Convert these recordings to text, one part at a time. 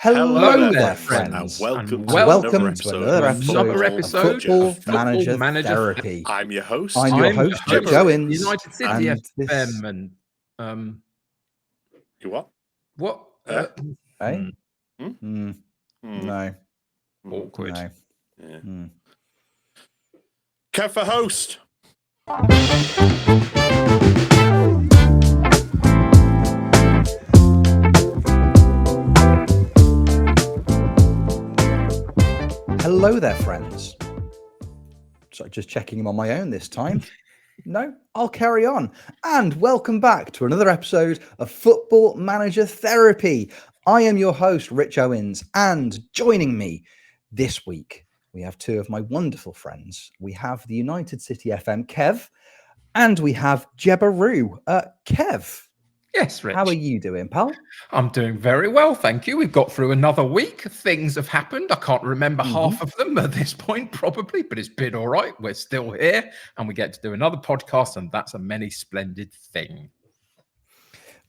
Hello there, friends, and welcome to another episode of Football Manager Therapy. I'm your host. I'm your host, Jeb Owens. United City FM and You what? what? Hey? No. Awkward. No. Yeah. Kev for host. Hello there, friends. So just checking him on my own this time. No, I'll carry on. And welcome back to another episode of Football Manager Therapy. I am your host, Rich Owens, and joining me this week, we have two of my wonderful friends. We have the United City FM, Kev, and we have Jebaroo. Kev. Yes, Rich. How are you doing, pal? I'm doing very well, thank you. We've got through another week. Things have happened. I can't remember half of them at this point, probably, but it's been all right. We're still here, and we get to do another podcast, and that's a many splendid thing.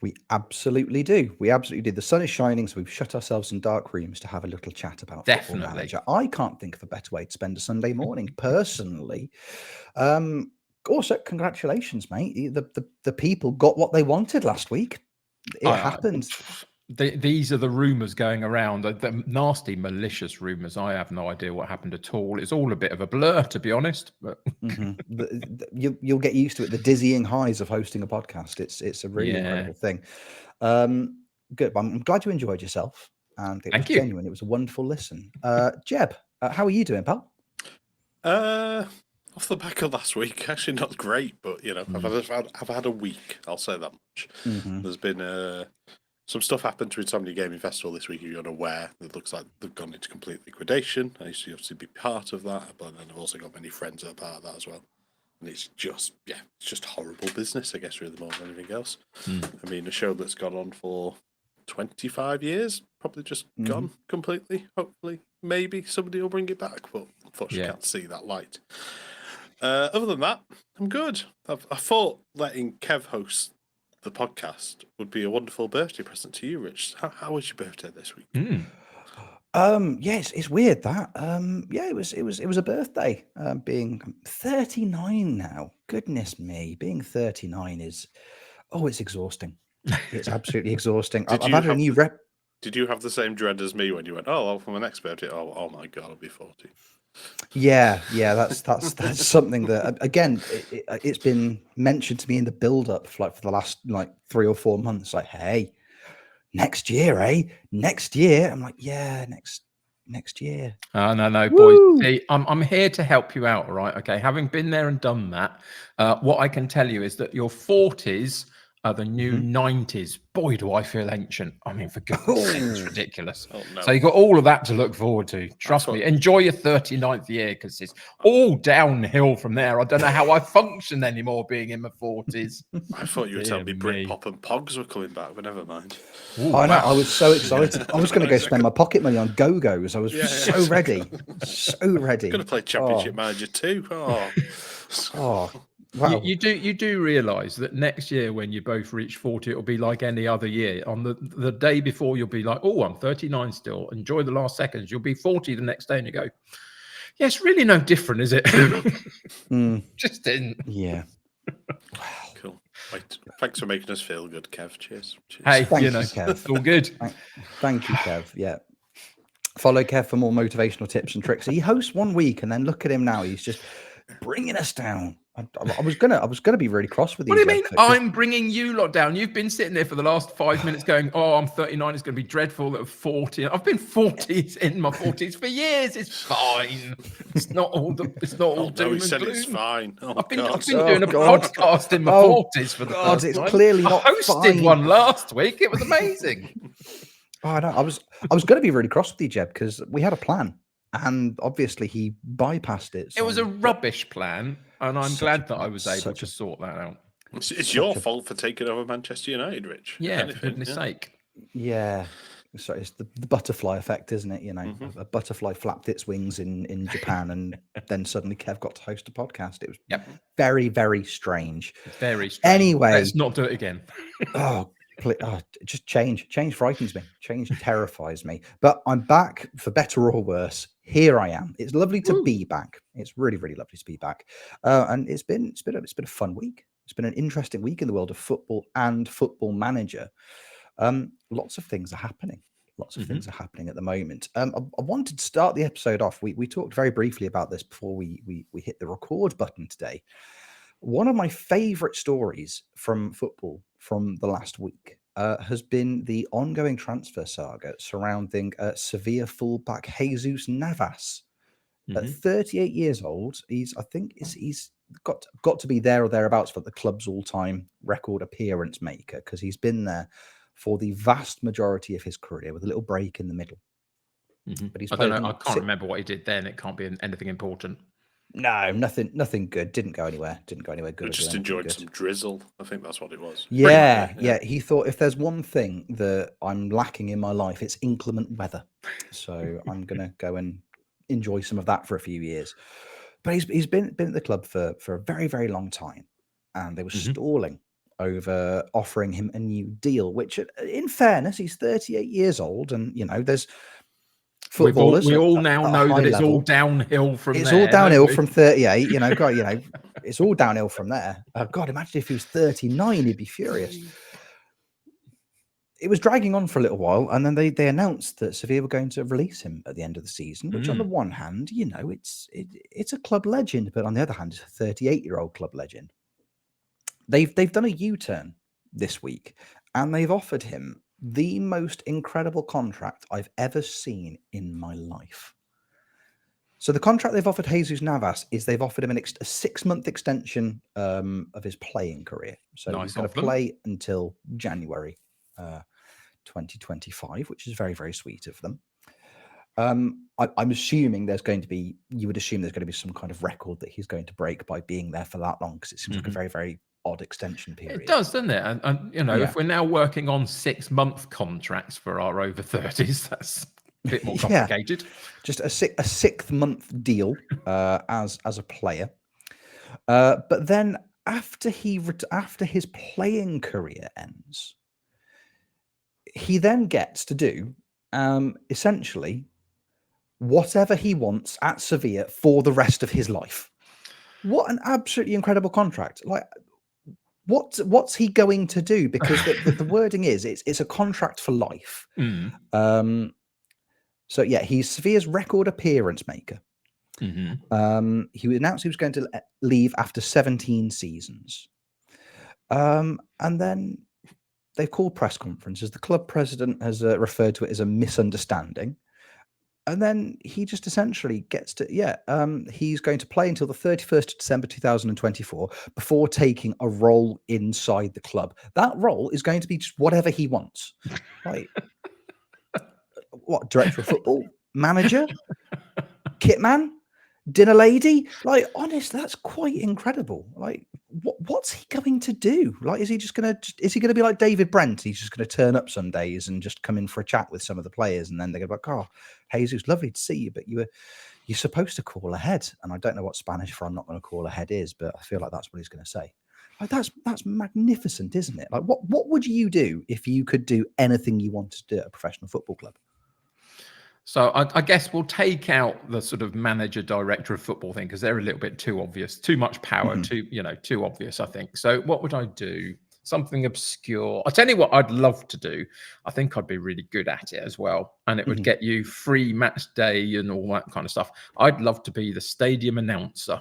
We absolutely do. We absolutely do. The sun is shining, so we've shut ourselves in dark rooms to have a little chat about Football Manager. I can't think of a better way to spend a Sunday morning, personally. Also, congratulations, mate. The people got what they wanted last week. It happened. These are the rumours going around, the nasty, malicious rumours. I have no idea what happened at all. It's all a bit of a blur, to be honest. But You'll get used to it. The dizzying highs of hosting a podcast. It's a really incredible thing. Good. I'm glad you enjoyed yourself. And it was genuine. It was a wonderful listen. Jeb, how are you doing, pal? Off the back of last week, actually not great, but you know, I've had a week. I'll say that much. There's been some stuff happened to Insomnia Gaming Festival this week. If you're unaware, it looks like they've gone into complete liquidation. I used to obviously be part of that, but then I've also got many friends that are part of that as well. And it's just horrible business, I guess, really more than anything else. I mean, a show that's gone on for 25 years, probably just gone completely. Hopefully, maybe somebody will bring it back, but unfortunately, can't see that light. Other than that, I'm good. I thought letting Kev host the podcast would be a wonderful birthday present to you, Rich. How was your birthday this week? Yes, it's weird that. It was a birthday. Being 39 now. Goodness me, being 39 is it's exhausting. It's absolutely exhausting. I've had a new rep. Did you have the same dread as me when you went, for my next birthday? Oh my God, I'll be 40. Yeah, that's something that again it's been mentioned to me in the build-up for the last 3 or 4 months. Like, hey, next year, next year. I'm like, yeah, next year. Oh, no, boys. See, I'm here to help you out, all right? Okay, having been there and done that, what I can tell you is that your 40s are the new 90s. Boy, do I feel ancient. I mean, for goodness sake, it's ridiculous. Oh, no. So you got all of that to look forward to. Trust me. Enjoy your 39th year, because it's all downhill from there. I don't know how I function anymore being in my 40s. I thought you were telling me Britpop and Pogs were coming back, but never mind. Ooh, I know. I was so excited. I was going to go spend my pocket money on Go-Go's. I was so ready. So ready. Going to play Championship Manager 2. Wow. You do realise that next year, when you both reach 40, it'll be like any other year. On the day before, you'll be like, I'm 39 still. Enjoy the last seconds. You'll be 40 the next day, and you go, yeah, it's really no different, is it? Just didn't. Yeah. Cool. Thanks for making us feel good, Kev. Cheers. Hey, Thank you, Kev. It's all good. Thank you, Kev. Yeah. Follow Kev for more motivational tips and tricks. He hosts one week, and then look at him now. He's just bringing us down. I was gonna be really cross with you. What do you mean? I'm bringing you lot down. You've been sitting there for the last 5 minutes going, I'm 39. It's going to be dreadful. At 40, I've been 40s in my 40s for years. It's fine. It's not all doom and gloom. It's fine. I've been doing a podcast in my 40s for the first it's time. clearly not. I hosted one last week. It was amazing. I know. I was going to be really cross with you, Jeb, because we had a plan, and obviously he bypassed it. It was a rubbish plan. And I'm glad that I was able to sort that out. It's your fault for taking over Manchester United, Rich. Yeah, for goodness sake. Yeah. So it's the butterfly effect, isn't it? You know, a butterfly flapped its wings in Japan, and then suddenly Kev got to host a podcast. It was very, very strange. Very strange. Anyway. Let's not do it again. Just change. Change frightens me. Change terrifies me. But I'm back for better or worse. Here I am. It's lovely to be back. It's really, really lovely to be back. And it's been a fun week. It's been an interesting week in the world of football and Football Manager. Lots of things are happening. Lots of things are happening at the moment. I wanted to start the episode off. We talked very briefly about this before we hit the record button today. One of my favourite stories from football from the last week has been the ongoing transfer saga surrounding Sevilla fullback Jesus Navas. At 38 years old, he's got to be there or thereabouts for the club's all-time record appearance maker, because he's been there for the vast majority of his career with a little break in the middle. But he's I don't know. I can't remember what he did then. It can't be anything important. No, nothing good. Didn't go anywhere good. I just enjoyed some drizzle. I think that's what it was. Yeah. He thought, if there's one thing that I'm lacking in my life, it's inclement weather. So I'm gonna go and enjoy some of that for a few years. But he's been at the club for a very, very long time, and they were stalling over offering him a new deal. Which, in fairness, he's 38 years old, and there's footballers. We all now know that it's all downhill from there. It's all downhill from 38. It's all downhill from there. God, imagine if he was 39, he'd be furious. It was dragging on for a little while, and then they announced that Sevilla were going to release him at the end of the season, which on the one hand, it's a club legend, but on the other hand, it's a 38-year-old club legend. They've done a U-turn this week, and they've offered him the most incredible contract I've ever seen in my life. So the contract they've offered Jesus Navas is they've offered him a 6-month extension of his playing career. So he's going to play until January 2025, which is very, very sweet of them. I'm assuming you would assume there's going to be some kind of record that he's going to break by being there for that long, because it seems like a very, very odd extension period. It does, doesn't it? And if we're now working on 6-month contracts for our over 30s, that's a bit more complicated. Just a 6th-month deal as a player. But then after his playing career ends, he then gets to do essentially whatever he wants at Sevilla for the rest of his life. What an absolutely incredible contract! Like, what's he going to do? Because the wording is it's a contract for life. So yeah, he's Sevilla's record appearance maker. He announced he was going to leave after 17 seasons, and then they've called press conferences. The club president has referred to it as a misunderstanding. And then he just essentially gets to, he's going to play until the 31st of December 2024 before taking a role inside the club. That role is going to be just whatever he wants. Like, what, director of football? Manager? Kitman? Dinner lady? Like, honest, that's quite incredible. Like, what's he going to do? Like, is he going to be like David Brent? He's just going to turn up some days and just come in for a chat with some of the players, and then they're going to be like, "Oh, Jesus, lovely to see you, but you're supposed to call ahead." And I don't know what Spanish for "I'm not going to call ahead" is, but I feel like that's what he's going to say. Like, that's magnificent, isn't it? Like, what would you do if you could do anything you wanted to do at a professional football club? So I guess we'll take out the sort of manager, director of football thing, because they're a little bit too obvious, too much power, too obvious, I think. So what would I do? Something obscure. I'll tell you what I'd love to do. I think I'd be really good at it as well. And it would get you free match day and all that kind of stuff. I'd love to be the stadium announcer.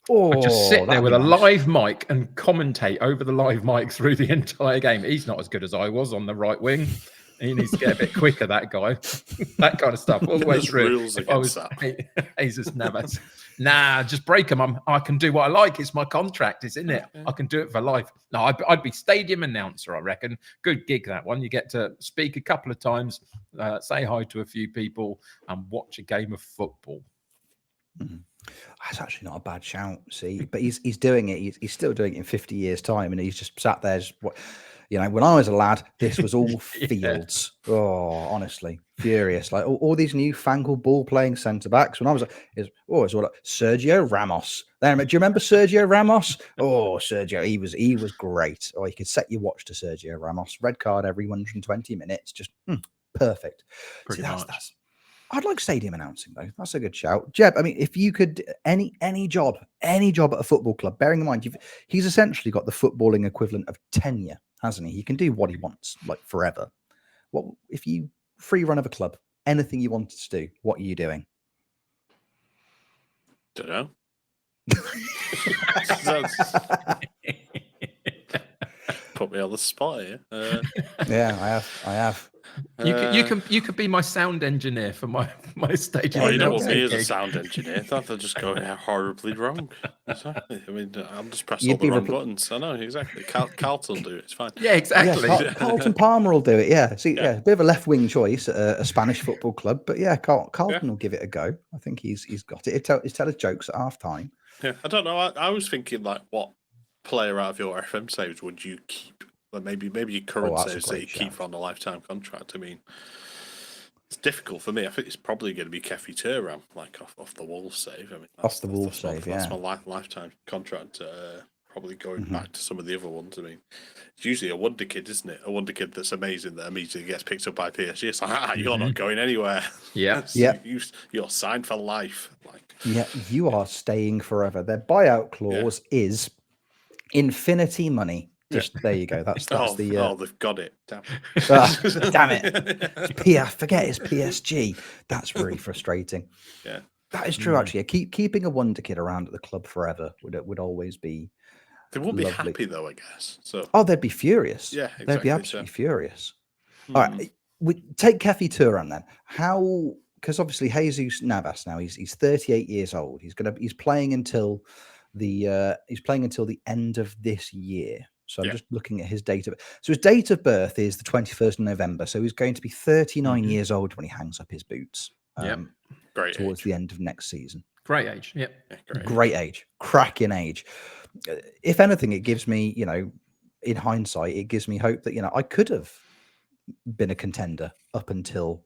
I'd just sit there with a live mic and commentate over the live mic through the entire game. He's not as good as I was on the right wing. He needs to get a bit quicker, that guy. That kind of stuff all the way through. Rules against that. Jesus Navas. Nah, just break them. I can do what I like. It's my contract. It's in it. I can do it for life. No, I'd be stadium announcer, I reckon. Good gig, that one. You get to speak a couple of times, say hi to a few people, and watch a game of football. That's actually not a bad shout, see. But he's doing it. He's still doing it in 50 years' time, and he's just sat there. You know, when I was a lad, this was all fields. Oh, honestly, furious. Like all these new fangled ball playing centre backs. When I was it's all like Sergio Ramos. Do you remember Sergio Ramos? Oh, Sergio, he was great. Oh, you could set your watch to Sergio Ramos. Red card every 120 minutes. Just perfect. Pretty much. I'd like stadium announcing though. That's a good shout, Jeb. I mean, if you could any job at a football club, bearing in mind he's essentially got the footballing equivalent of tenure, hasn't he? He can do what he wants, like forever. What if you free run of a club, anything you wanted to do? What are you doing? Don't know. Put me on the spot here. Yeah, I have. You could be my sound engineer for my stadium. Well, you don't want me as a sound engineer. That'll just go horribly wrong. Exactly. I mean, I'm just pressing all the wrong buttons. I know exactly. Carlton will do it. It's fine. Yeah, exactly. Yeah, Carlton Palmer will do it. Yeah. See, a bit of a left wing choice at a Spanish football club, but yeah, Carlton will give it a go. I think he's got it. He'll tell us jokes at half time. Yeah, I don't know. I was thinking like, what player out of your FM saves would you keep? Like maybe your current saves that you keep on a lifetime contract. I mean, it's difficult for me. I think it's probably going to be Kefi Turam, like off the Wolves save. I mean, off the Wolves save. That's my lifetime contract. Probably going back to some of the other ones. I mean, it's usually a wonder kid, isn't it? A wonder kid that's amazing that immediately gets picked up by PSG. It's like, you're not going anywhere. Yeah, you're signed for life. Like, yeah, you are staying forever. Their buyout clause is infinity money. Just there you go. That's they've got it. Damn it. Forget it's PSG. That's really frustrating. Yeah, that is true. Actually, keeping a wonder kid around at the club forever would always be. They won't be happy though, I guess. So they'd be furious. Yeah, exactly, they'd be absolutely furious. All right, we take Kefi Turam then. How? Because obviously Jesus Navas now he's 38 years old. He's playing until the end of this year. So I'm just looking at his date of birth. So his date of birth is the 21st of November. So he's going to be 39 years old when he hangs up his boots. Great towards age. The end of next season. Great age. Yep. Yeah, great age. Cracking age. If anything, it gives me, in hindsight, it gives me hope that, I could have been a contender up until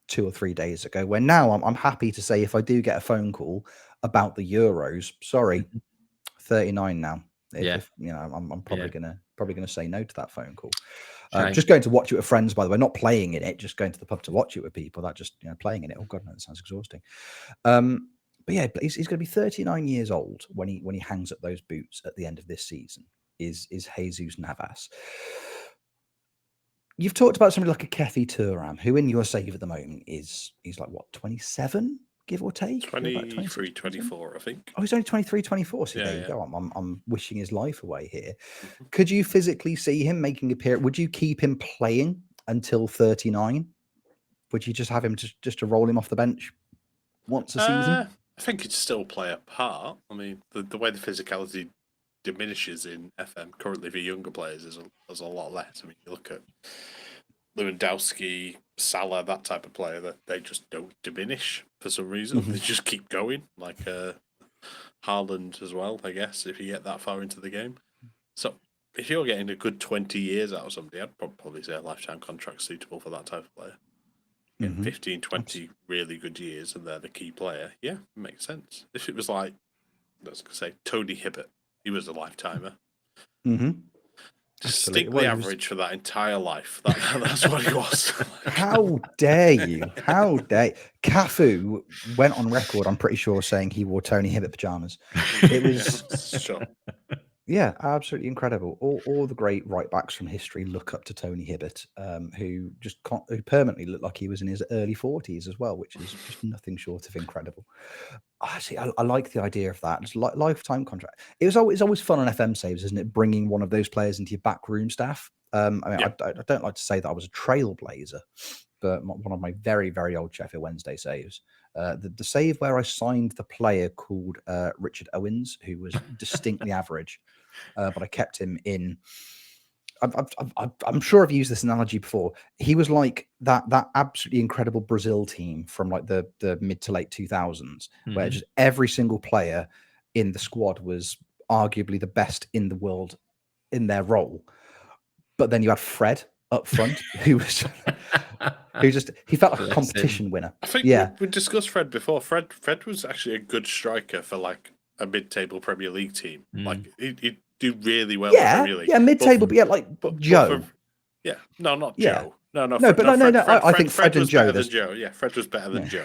2 or 3 days ago, where now I'm happy to say if I do get a phone call about the Euros, sorry, 39 now. I'm probably gonna say no to that phone call. Just going to watch it with friends, by the way, not playing in it, just going to the pub to watch it with people. That just playing in it. Oh god, no, that sounds exhausting. But yeah, he's going to be 39 years old when he hangs up those boots at the end of this season. Is Jesus Navas? You've talked about somebody like a Kefi Turam, who in your save at the moment he's like what, 27? Give or take 23, 24, I think. Oh, he's only 23, 24. So there you go. I'm wishing his life away here. Could you physically see him making a appearance? Would you keep him playing until 39? Would you just have him just to roll him off the bench once a season? I think he'd still play a part. I mean, the way the physicality diminishes in FM currently for younger players is a lot less. I mean, you look at Lewandowski, Salah, that type of player, that they just don't diminish for some reason. They just keep going, like Haaland as well, I guess, if you get that far into the game. So if you're getting a good 20 years out of somebody, I'd probably say a lifetime contract suitable for that type of player. In 15, 20 really good years and they're the key player, yeah, it makes sense. If it was like, let's say, Tony Hibbert, he was a lifetimer. Distinctly average for that entire life. That's what he was. How dare you? How dare Cafu went on record, I'm pretty sure, saying he wore Tony Hibbert pajamas. It was sure. Yeah, absolutely incredible. All the great right backs from history look up to Tony Hibbert, who permanently looked like he was in his early 40s as well, which is just nothing short of incredible. Actually, I like the idea of that. It's like lifetime contract. It's always fun on FM saves, isn't it? Bringing one of those players into your backroom staff. I don't like to say that I was a trailblazer, but one of my very, very old Sheffield Wednesday saves. The save where I signed the player called Richard Owens, who was distinctly average, but I kept him in. I'm sure I've used this analogy before. He was like that absolutely incredible Brazil team from like the mid to late 2000s, where just every single player in the squad was arguably the best in the world in their role. But then you had Fred up front, who he felt like a competition winner. I think we discussed Fred before. Fred was actually a good striker for like a mid-table Premier League team. Like he'd do really well in the Premier League. Yeah, mid-table, but Joe. Not Yeah. Joe. No. I think Fred and was Joe. Better than Joe. Yeah, Fred was better than Joe.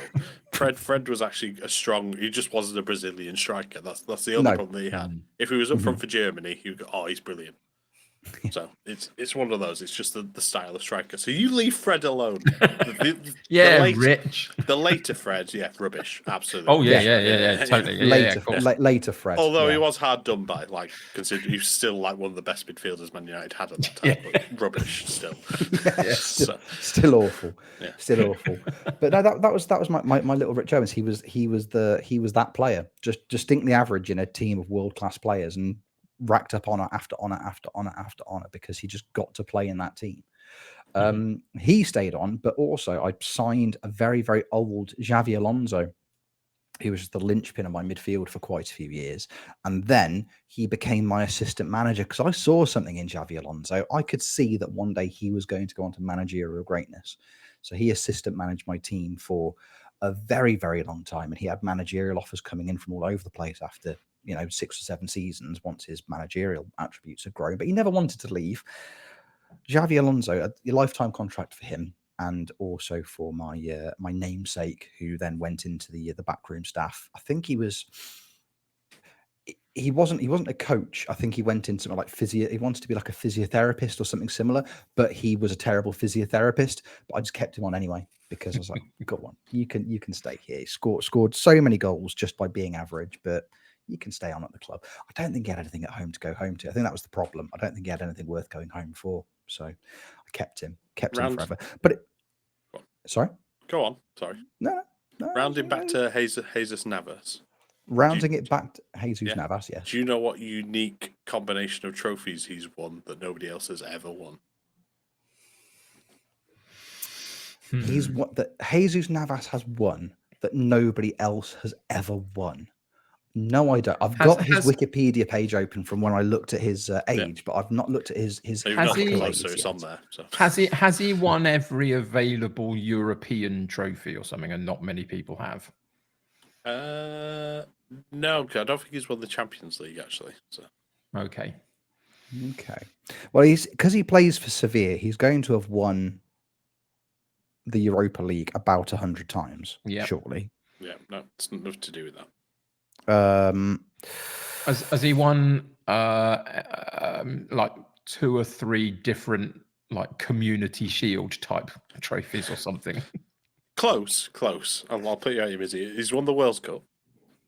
Fred was actually a strong. He just wasn't a Brazilian striker. That's the only problem that he had. If he was up front for Germany, he would go, "Oh, he's brilliant." So it's one of those. It's just the style of striker. So you leave Fred alone. Rich. The later Fred, rubbish, absolutely. Oh yeah, totally. Later Fred. Although he was hard done by, like, considering he's still like one of the best midfielders Man United had at that time. But rubbish still. Still awful. Yeah. Still awful. But no, that was my little Rich Owens. He was that player, just distinctly average in a team of world class players, and racked up honour after honour after honour after honour because he just got to play in that team. He stayed on, but also I signed a very, very old Xavi Alonso, who was the linchpin of my midfield for quite a few years. And then he became my assistant manager because I saw something in Xavi Alonso. I could see that one day he was going to go on to managerial greatness. So he assistant managed my team for a very, very long time. And he had managerial offers coming in from all over the place after 6 or 7 seasons once his managerial attributes had grown, but he never wanted to leave. Xavi Alonso, a lifetime contract for him, and also for my namesake, who then went into the backroom staff. I think he wasn't a coach. I think he went into like physio. He wanted to be like a physiotherapist or something similar, but he was a terrible physiotherapist. But I just kept him on anyway because I was like, "Go on, you can stay here." He scored so many goals just by being average, but you can stay on at the club. I don't think he had anything at home to go home to. I think that was the problem. I don't think he had anything worth going home for. So I kept him forever. But sorry? Go on. Sorry. No. Rounding back to Jesus Navas. Rounding it back to Jesus Navas, yes. Do you know what unique combination of trophies he's won that nobody else has ever won? He's what that Jesus Navas has won that nobody else has ever won. No, I don't. I've got his Wikipedia page open from when I looked at his age, but I've not looked at his. So it's on there. So. Has he won every available European trophy or something, and not many people have? No, I don't think he's won the Champions League actually. So. Okay. Well, because he plays for Sevilla, he's going to have won the Europa League about 100 times. Yeah, surely. Yeah, no, it's nothing to do with that. Has he won like 2 or 3 different like Community Shield type trophies or something? Close. I'll put you out your busy. He's won the World Cup.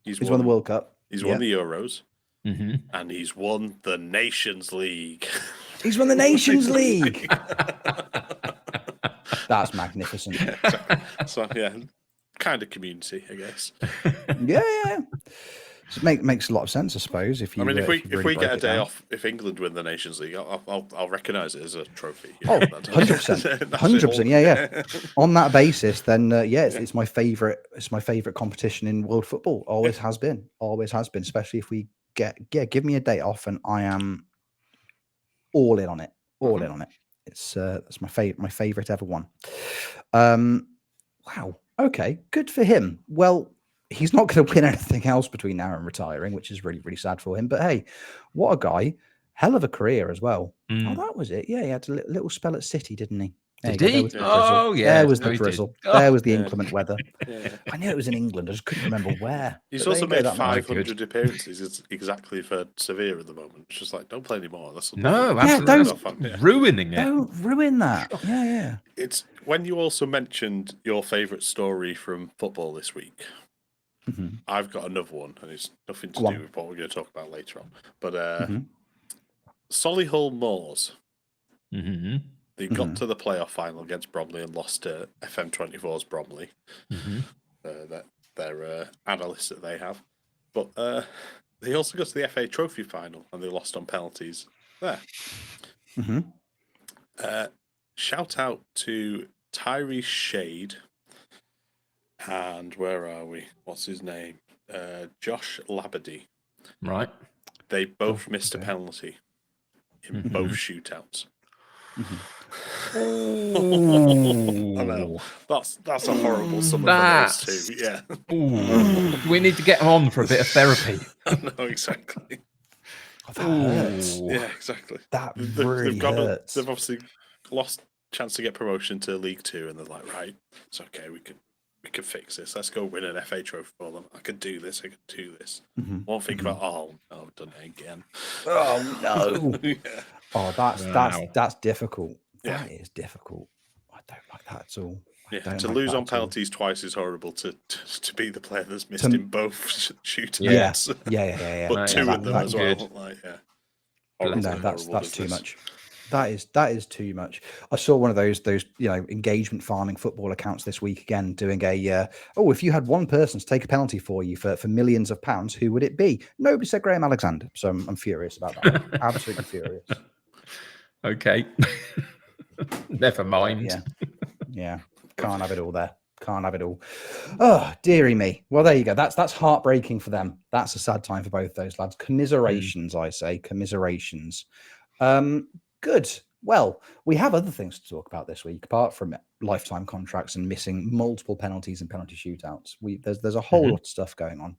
He's won the World Cup. He's won the Euros. And he's won the Nations League. He's won the Nations League. That's magnificent. So yeah. Kind of community, I guess. Yeah. So makes a lot of sense, I suppose. If we get a day off, if England win the Nations League, I'll recognise it as a trophy. 100%, 100%. Yeah. On that basis, then it's my favourite. It's my favourite competition in world football. Always has been. Especially if we give me a day off, and I am all in on it. That's my favourite ever one. Wow. Okay, good for him. Well, he's not going to win anything else between now and retiring, which is really, really sad for him. But hey, what a guy. Hell of a career as well. Oh, that was it. Yeah, he had a little spell at City, didn't he? Did he? There was the drizzle. There was the inclement weather. I knew it was in England. I just couldn't remember where. He's also made 500 appearances. It's exactly for Sevilla at the moment. It's just like, don't play anymore. Absolutely. Ruining it. Don't ruin that. Yeah. It's when you also mentioned your favourite story from football this week. I've got another one, and it's nothing to do with what we're going to talk about later on. But Solihull Moors. They got to the playoff final against Bromley and lost to FM24's Bromley. Their analysts that they have. But they also got to the FA Trophy final, and they lost on penalties there. Shout out to Tyrese Shade. And where are we? What's his name? Josh Labadie. Right. They both missed a penalty in both shootouts. I know. That's a horrible sum of those two. Yeah. We need to get them on for a bit of therapy. No, exactly. Oh, that hurts. Yeah, exactly. That really hurts. They've obviously lost chance to get promotion to League Two, and they're like, right, it's okay. We can fix this. Let's go win an FA trophy for them. I can do this. Won't think about, oh no, I've done it again. Oh no. Yeah. Oh, that's difficult. Yeah. That is difficult. I don't like that at all. Yeah, to lose on penalties twice is horrible. To be the player that's missed in both shootouts. Yeah. But two of them as well. Good. Like, yeah. No, that's too much. That is too much. I saw one of those engagement farming football accounts this week again doing a if you had one person to take a penalty for you for millions of pounds, who would it be? Nobody said Graham Alexander, so I'm furious about that. Absolutely furious. Okay. Never mind. Yeah. Can't have it all there. Can't have it all. Oh, dearie me. Well, there you go. That's heartbreaking for them. That's a sad time for both those lads. Commiserations, I say. Commiserations. Good. Well, we have other things to talk about this week, apart from lifetime contracts and missing multiple penalties and penalty shootouts. There's a whole lot of stuff going on.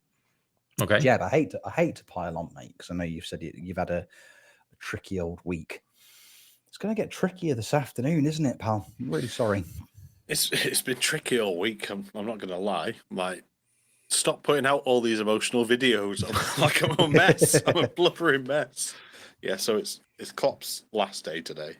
Okay. Jeb, I hate to pile on, mate, because I know you've said you've had a tricky old week. It's going to get trickier this afternoon, isn't it, pal? I'm really sorry. It's been tricky all week. I'm not going to lie. Like, stop putting out all these emotional videos. I'm a mess. I'm a blubbering mess. Yeah, so it's Klopp's last day today,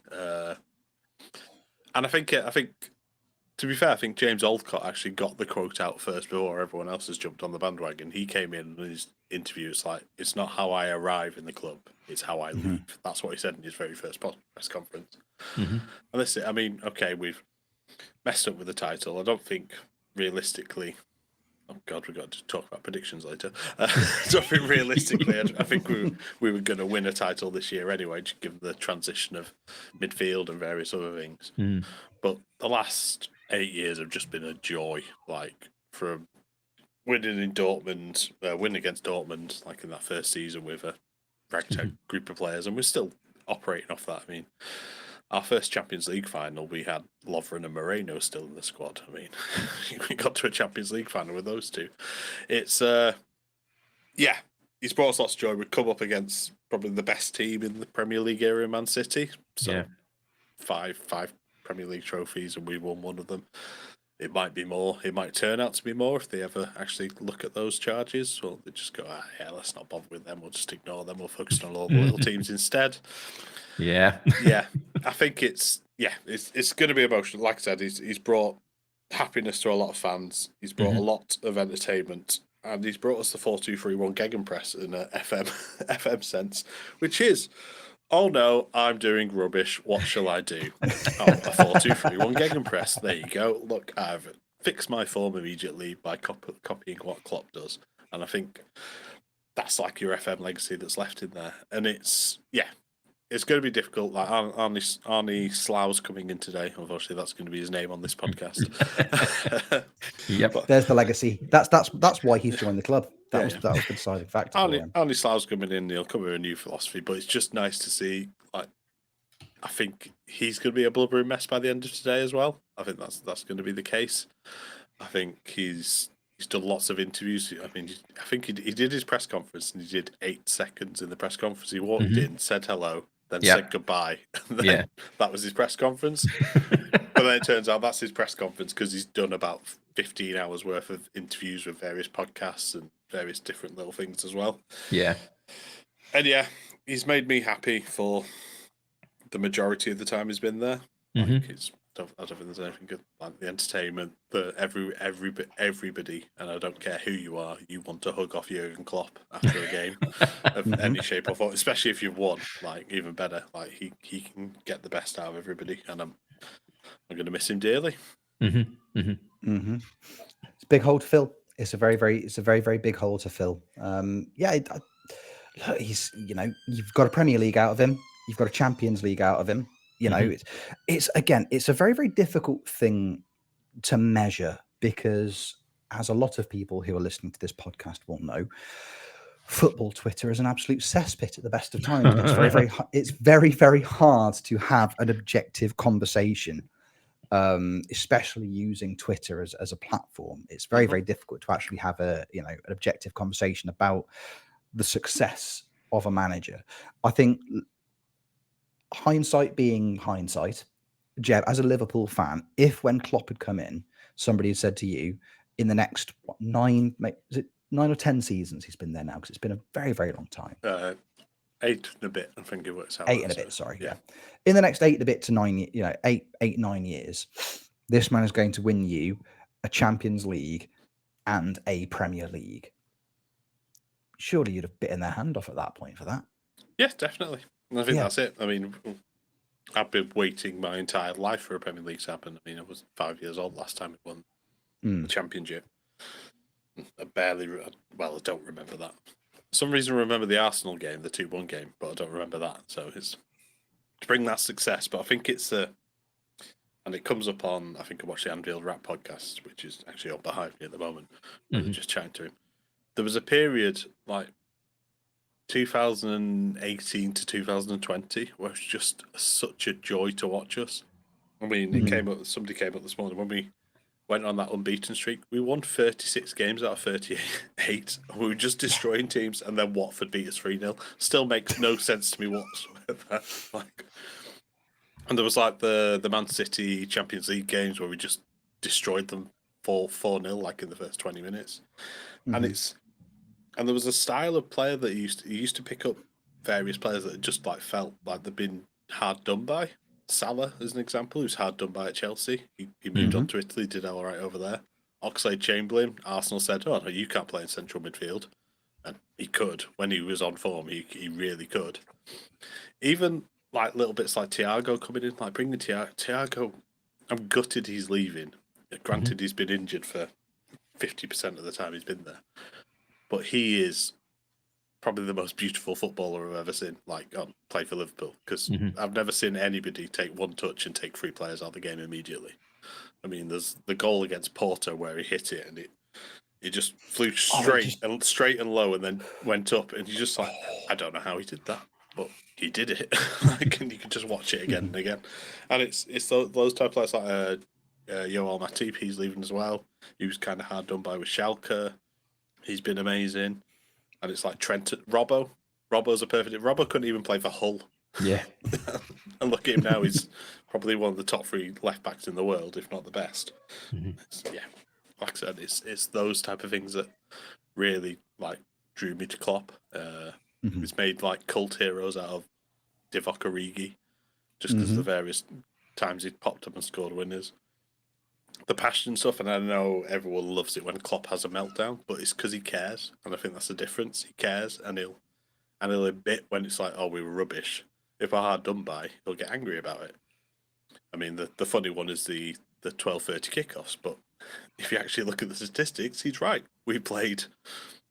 and I think to be fair, I think James Aldcott actually got the quote out first before everyone else has jumped on the bandwagon. He came in his interview. It's like, it's not how I arrive in the club, it's how I leave. That's what he said in his very first press conference. And this, I mean, okay, we've messed up with the title. I don't think realistically. Oh God, we've got to talk about predictions later. I don't think realistically, I think we were going to win a title this year anyway, just given the transition of midfield and various other things. But the last 8 years have just been a joy. Like, from winning in Dortmund, winning against Dortmund, like in that first season with a ragtag group of players, and we're still operating off that. I mean, our first Champions League final, we had Lovren and Moreno still in the squad. I mean, we got to a Champions League final with those two. It's, he's brought us lots of joy. We've come up against probably the best team in the Premier League era, Man City. So five Premier League trophies, and we won one of them. It might be more. It might turn out to be more if they ever actually look at those charges. Well, they just go, let's not bother with them. We'll just ignore them. We'll focus on all the little teams instead. Yeah. I think it's going to be emotional. Like I said, he's brought happiness to a lot of fans. He's brought a lot of entertainment, and he's brought us the 4-2-3-1 gegenpress in a FM sense, which is, oh no, I'm doing rubbish. What shall I do? A 4-2-3-1 gegenpress. There you go. Look, I've fixed my form immediately by copying what Klopp does, and I think that's like your FM legacy that's left in there. And it's going to be difficult. Like Arnie Slau's coming in today. Unfortunately, that's going to be his name on this podcast. Yep. There's the legacy. That's why he's joined the club. That was the deciding factor. Arnie Slau's coming in. He'll come with a new philosophy, but it's just nice to see. Like, I think he's going to be a blubbering mess by the end of today as well. I think that's going to be the case. I think he's done lots of interviews. I mean, I think he did his press conference, and he did 8 seconds in the press conference. He walked in, said hello, then said goodbye. And then that was his press conference. But then it turns out that's his press conference because he's done about 15 hours worth of interviews with various podcasts and various different little things as well. Yeah. And he's made me happy for the majority of the time he's been there. Like, I don't think there's anything good like the entertainment, everybody, and I don't care who you are, you want to hug off Jurgen Klopp after a game of any shape or form, especially if you've won. Like, even better, like he can get the best out of everybody, and I'm going to miss him dearly. It's a big hole to fill. It's a very very big hole to fill. He's you've got a Premier League out of him, you've got a Champions League out of him. It's a very, very difficult thing to measure because, as a lot of people who are listening to this podcast will know, football Twitter is an absolute cesspit at the best of times. And it's very, very hard to have an objective conversation, especially using Twitter as a platform. It's very, very difficult to actually have an objective conversation about the success of a manager. I think, hindsight being hindsight, Jeb, as a Liverpool fan, if when Klopp had come in, somebody had said to you, in the next 9 or 10 seasons he's been there now, because it's been a very, very long time. 8 and a bit, I think it works out. 8 and a bit, sorry. Yeah. In the next 8 and a bit to 9, 9 years, this man is going to win you a Champions League and a Premier League. Surely you'd have bitten their hand off at that point for that. Yeah, definitely. And I think that's it. I mean, I've been waiting my entire life for a Premier League to happen. I mean, I was 5 years old last time it won the Championship. I don't remember that. For some reason, I remember the Arsenal game, the 2-1 game, but I don't remember that. So it's to bring that success. But I think it's and it comes up on, I think I watched the Anfield Rap podcast, which is actually on behind me at the moment. I was just chatting to him. There was a period like 2018 to 2020 where it was just such a joy to watch us. I mean, somebody came up this morning when we went on that unbeaten streak. We won 36 games out of 38. We were just destroying teams, and then Watford beat us 3-0. Still makes no sense to me whatsoever. And there was like the Man City Champions League games where we just destroyed them 4-0 like in the first 20 minutes. And there was a style of player that he used to pick up various players that just like felt like they'd been hard done by. Salah, as an example, who's hard done by at Chelsea. He moved on to Italy, did all right over there. Oxlade-Chamberlain, Arsenal said, "Oh no, you can't play in central midfield," and he could when he was on form. He really could. Even like little bits like Thiago coming in, like bringing Thiago. I'm gutted he's leaving. Granted, he's been injured for 50% of the time he's been there, but he is probably the most beautiful footballer I've ever seen, play for Liverpool, because I've never seen anybody take one touch and take 3 players out of the game immediately. I mean, there's the goal against Porto where he hit it and it just flew straight and low and then went up, and you're just like, I don't know how he did that, but he did it. And you can just watch it again and again. And it's those type of players like Joel Matip, he's leaving as well. He was kind of hard done by with Schalke. He's been amazing. And it's like Trent, Robbo's a perfect. Robbo couldn't even play for Hull. Yeah. And look at him now; he's probably one of the top 3 left backs in the world, if not the best. Like I said, it's those type of things that really drew me to Klopp. He's made cult heroes out of Divock Origi, just because the various times he'd popped up and scored winners. The passion stuff, and I know everyone loves it when Klopp has a meltdown, but it's because he cares, and I think that's the difference. He cares, and he'll admit when it's like, oh, we were rubbish. If we're hard done by, he'll get angry about it. I mean, the funny one is the 12:30 kickoffs, but if you actually look at the statistics, he's right. We played,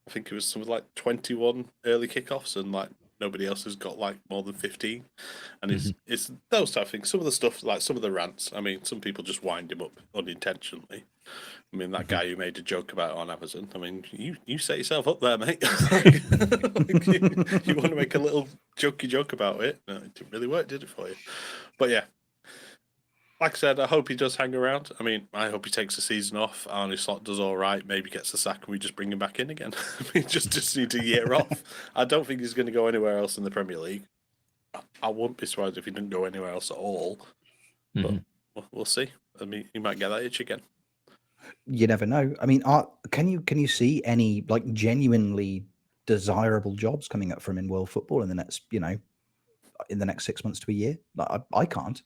I think it was something like 21 early kickoffs, and nobody else has got more than 15. And it's those type of things. Some of the stuff, some of the rants, I mean, some people just wind him up unintentionally. I mean, that guy who made a joke about it on Amazon, I mean, you set yourself up there, mate. You want to make a little jokey joke about it. No, it didn't really work, did it for you? But yeah, like I said, I hope he does hang around. I mean, I hope he takes a season off. Arne Slot does all right. Maybe gets the sack and we just bring him back in again. I mean, just need a year off. I don't think he's going to go anywhere else in the Premier League. I wouldn't be surprised if he didn't go anywhere else at all. But we'll see. I mean, he might get that itch again. You never know. I mean, can you see any genuinely desirable jobs coming up from in world football in the next in the next 6 months to a year? I can't.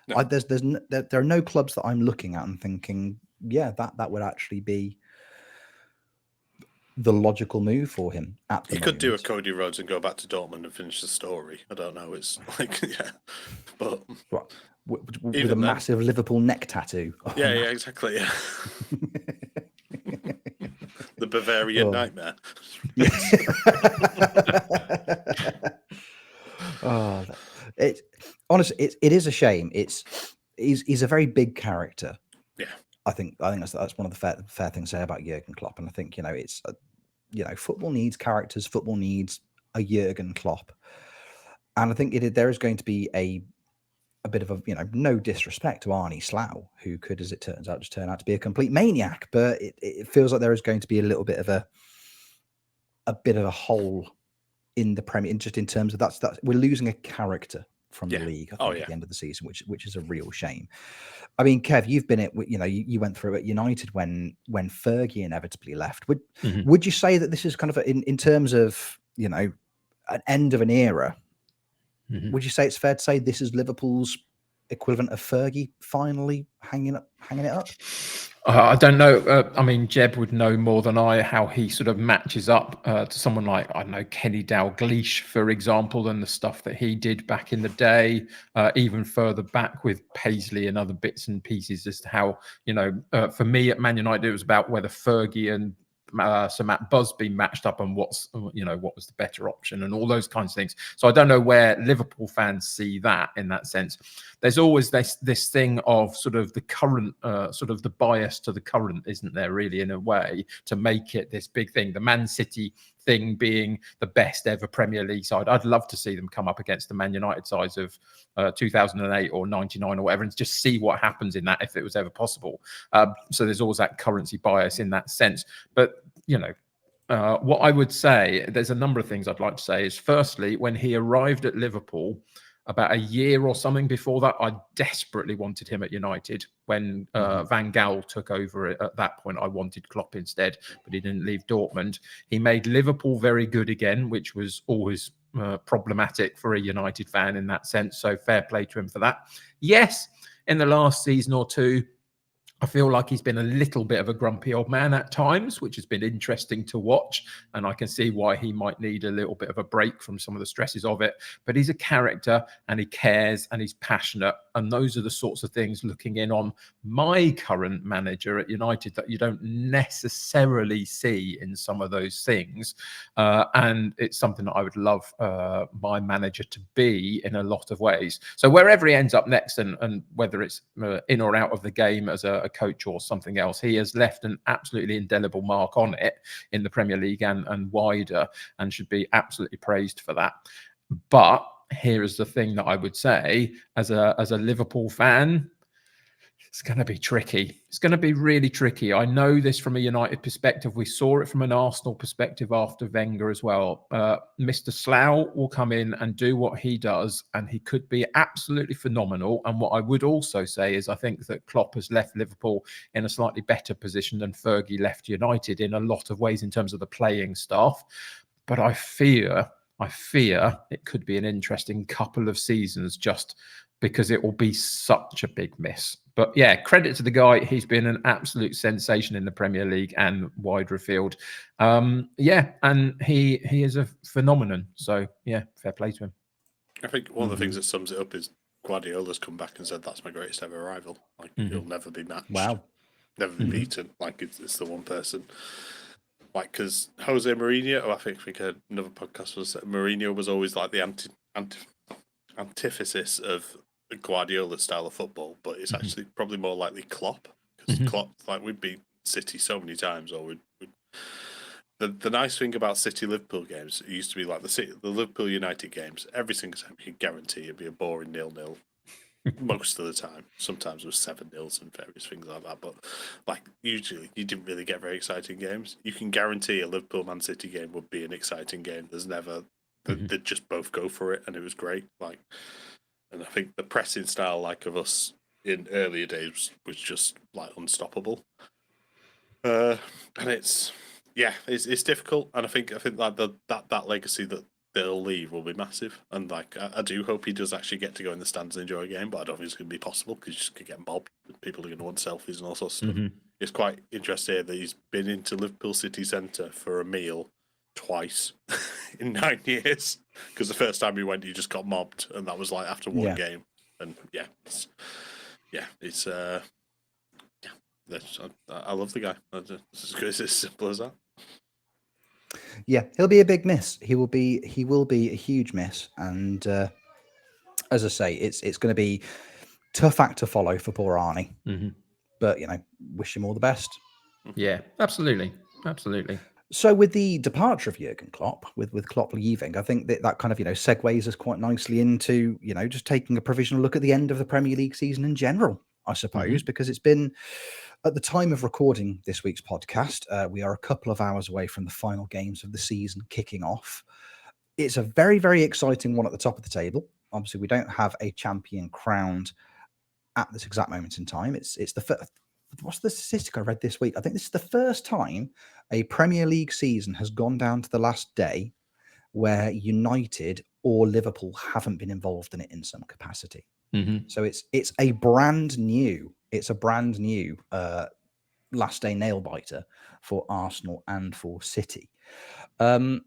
No. There are no clubs that I'm looking at and thinking, yeah, that would actually be the logical move for him. He could do a Cody Rhodes and go back to Dortmund and finish the story. I don't know. It's but what, with a massive Liverpool neck tattoo. Oh, yeah, exactly. Yeah. The Bavarian nightmare. Yes. Honestly, it is a shame. He's a very big character. Yeah, I think that's one of the fair things to say about Jurgen Klopp, and I think it's football needs characters. Football needs a Jurgen Klopp, and I think there is going to be a bit of a, no disrespect to Arnie Slough, who could, as it turns out, just turn out to be a complete maniac. But it feels like there is going to be a little bit of a hole in the Premier, just in terms of that's we're losing a character from the league, I think, at the end of the season, which is a real shame. I mean, Kev, you've been at, you went through at United when Fergie inevitably left. Would you say that this is kind of in terms of, an end of an era? Would you say it's fair to say this is Liverpool's equivalent of Fergie finally hanging it up? I don't know. I mean, Jeb would know more than I how he sort of matches up to someone like, I don't know, Kenny Dalglish, for example, and the stuff that he did back in the day, even further back with Paisley and other bits and pieces, as to how, for me at Man United, it was about whether Fergie and Sir Matt Busby matched up and what was the better option and all those kinds of things. So I don't know where Liverpool fans see that in that sense. There's always this thing of sort of the current, sort of the bias to the current, isn't there, really, in a way, to make it this big thing. The Man City thing being the best ever Premier League side. I'd love to see them come up against the Man United sides of 2008 or 99 or whatever, and just see what happens in that if it was ever possible. So there's always that currency bias in that sense. But, what I would say, there's a number of things I'd like to say is, firstly, when he arrived at Liverpool, about a year or something before that, I desperately wanted him at United. When Van Gaal took over at that point, I wanted Klopp instead, but he didn't leave Dortmund. He made Liverpool very good again, which was always problematic for a United fan in that sense. So fair play to him for that. Yes, in the last season or two, I feel like he's been a little bit of a grumpy old man at times, which has been interesting to watch. And I can see why he might need a little bit of a break from some of the stresses of it. But he's a character and he cares and he's passionate. And those are the sorts of things, looking in on my current manager at United, that you don't necessarily see in some of those things. And it's something that I would love my manager to be in a lot of ways. So wherever he ends up next, and whether it's in or out of the game as a coach or something else, he has left an absolutely indelible mark on it in the Premier League and wider, and should be absolutely praised for that. But here is the thing that I would say, as a Liverpool fan, it's going to be tricky. It's going to be really tricky. I know this from a United perspective. We saw it from an Arsenal perspective after Wenger as well. Mr. Slough will come in and do what he does, and he could be absolutely phenomenal. And what I would also say is, I think that Klopp has left Liverpool in a slightly better position than Fergie left United in a lot of ways in terms of the playing staff. But I fear it could be an interesting couple of seasons, just because it will be such a big miss. But yeah, credit to the guy. He's been an absolute sensation in the Premier League and wider afield. And he is a phenomenon. So yeah, fair play to him. I think one of the things that sums it up is Guardiola's come back and said that's my greatest ever rival. Like, he'll never be matched. Wow. Never be beaten. Like, it's the one person. Like, because Jose Mourinho, I think another podcast was that Mourinho was always like the antithesis of Guardiola's style of football, but it's actually probably more likely Klopp, because Klopp, like, we'd beat City so many times, or the nice thing about City Liverpool games, it used to be like the Liverpool United games, every single time you could guarantee it'd be a boring 0-0 most of the time. Sometimes it was 7-0 and various things like that, but like usually you didn't really get very exciting games. You can guarantee a Liverpool Man City game would be an exciting game. There's never they'd just both go for it, and it was great. Like, and I think the pressing style, like, of us in earlier days, was just like unstoppable. And it's difficult, and I think like that legacy that they'll leave will be massive. And like, I do hope he does actually get to go in the stands and enjoy a game, but I don't think it's going to be possible because you just could get mobbed. People are going to want selfies and all sorts of stuff. It's quite interesting that he's been into Liverpool City Centre for a meal twice in 9 years, because the first time he went, he just got mobbed, and that was like after one game. And I love the guy. It's as simple as that. Yeah, he'll be a big miss. He will be a huge miss. And as I say, it's going to be tough act to follow for poor Arnie. But wish him all the best. Yeah, absolutely. So with the departure of Jurgen Klopp, with Klopp leaving, I think that kind of, segues us quite nicely into, just taking a provisional look at the end of the Premier League season in general, I suppose, because it's been, at the time of recording this week's podcast, we are a couple of hours away from the final games of the season kicking off. It's a very, very exciting one at the top of the table. Obviously, we don't have a champion crowned at this exact moment in time. It's the first. What's the statistic I read this week? I think this is the first time a Premier League season has gone down to the last day where United or Liverpool haven't been involved in it in some capacity. So it's a brand new last day nail biter for Arsenal and for City. But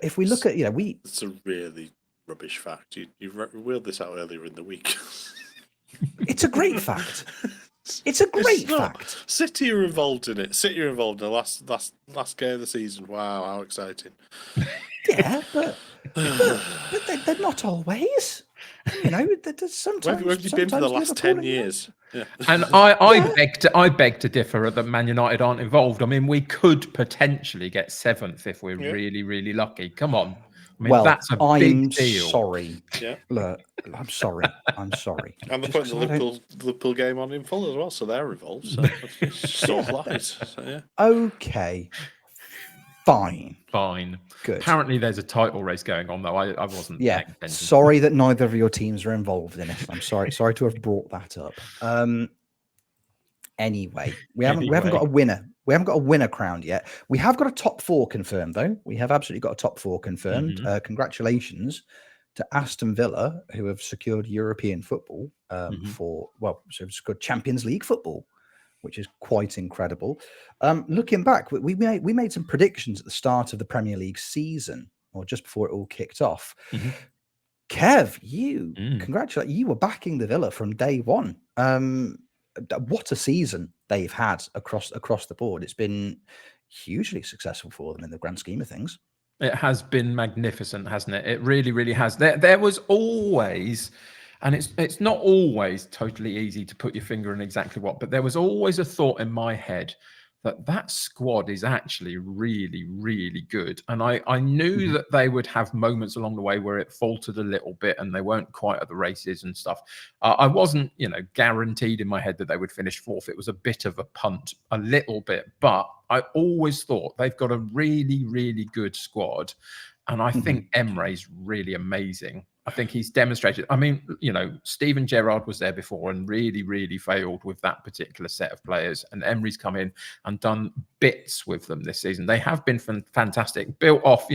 if we look at, it's a really rubbish fact. You wheeled this out earlier in the week. It's a great fact. It's a great fact. City are involved in it. City are involved in the last game of the season. Wow, how exciting! Yeah, but they're not always. There's sometimes. Where have you been for the last 10 years? Yeah. And I beg to differ that Man United aren't involved. I mean, we could potentially get 7th if we're really, really lucky. Come on. I mean, that's a big deal. Sorry. Yeah. Look, I'm sorry. I'm sorry. And they're putting the Liverpool game on in full as well, so they're involved. So sort of lies. So, yeah. Okay. Fine. Good. Apparently, there's a title race going on, though. I wasn't. Yeah. Sorry that neither of your teams are involved in it. I'm sorry. Sorry to have brought that up. Anyway, we haven't got a winner. We haven't got a winner crowned yet. We have got a top 4 confirmed, though. We have absolutely got a top 4 confirmed. Congratulations to Aston Villa, who have secured European football so secured Champions League football, which is quite incredible. Looking back, we made some predictions at the start of the Premier League season, or just before it all kicked off. Kev, congratulations. You were backing the Villa from day one. What a season they've had across the board. It's been hugely successful for them in the grand scheme of things. It has been magnificent, hasn't it? It really, really has. There was always, and it's not always totally easy to put your finger on exactly what, but there was always a thought in my head that squad is actually really, really good. And I knew that they would have moments along the way where it faltered a little bit and they weren't quite at the races and stuff. I wasn't, guaranteed in my head that they would finish 4th. It was a bit of a punt, a little bit, but I always thought they've got a really, really good squad. And I think Emre's really amazing. I think he's demonstrated. I mean, Steven Gerrard was there before and really, really failed with that particular set of players. And Emery's come in and done bits with them this season. They have been fantastic. Built off,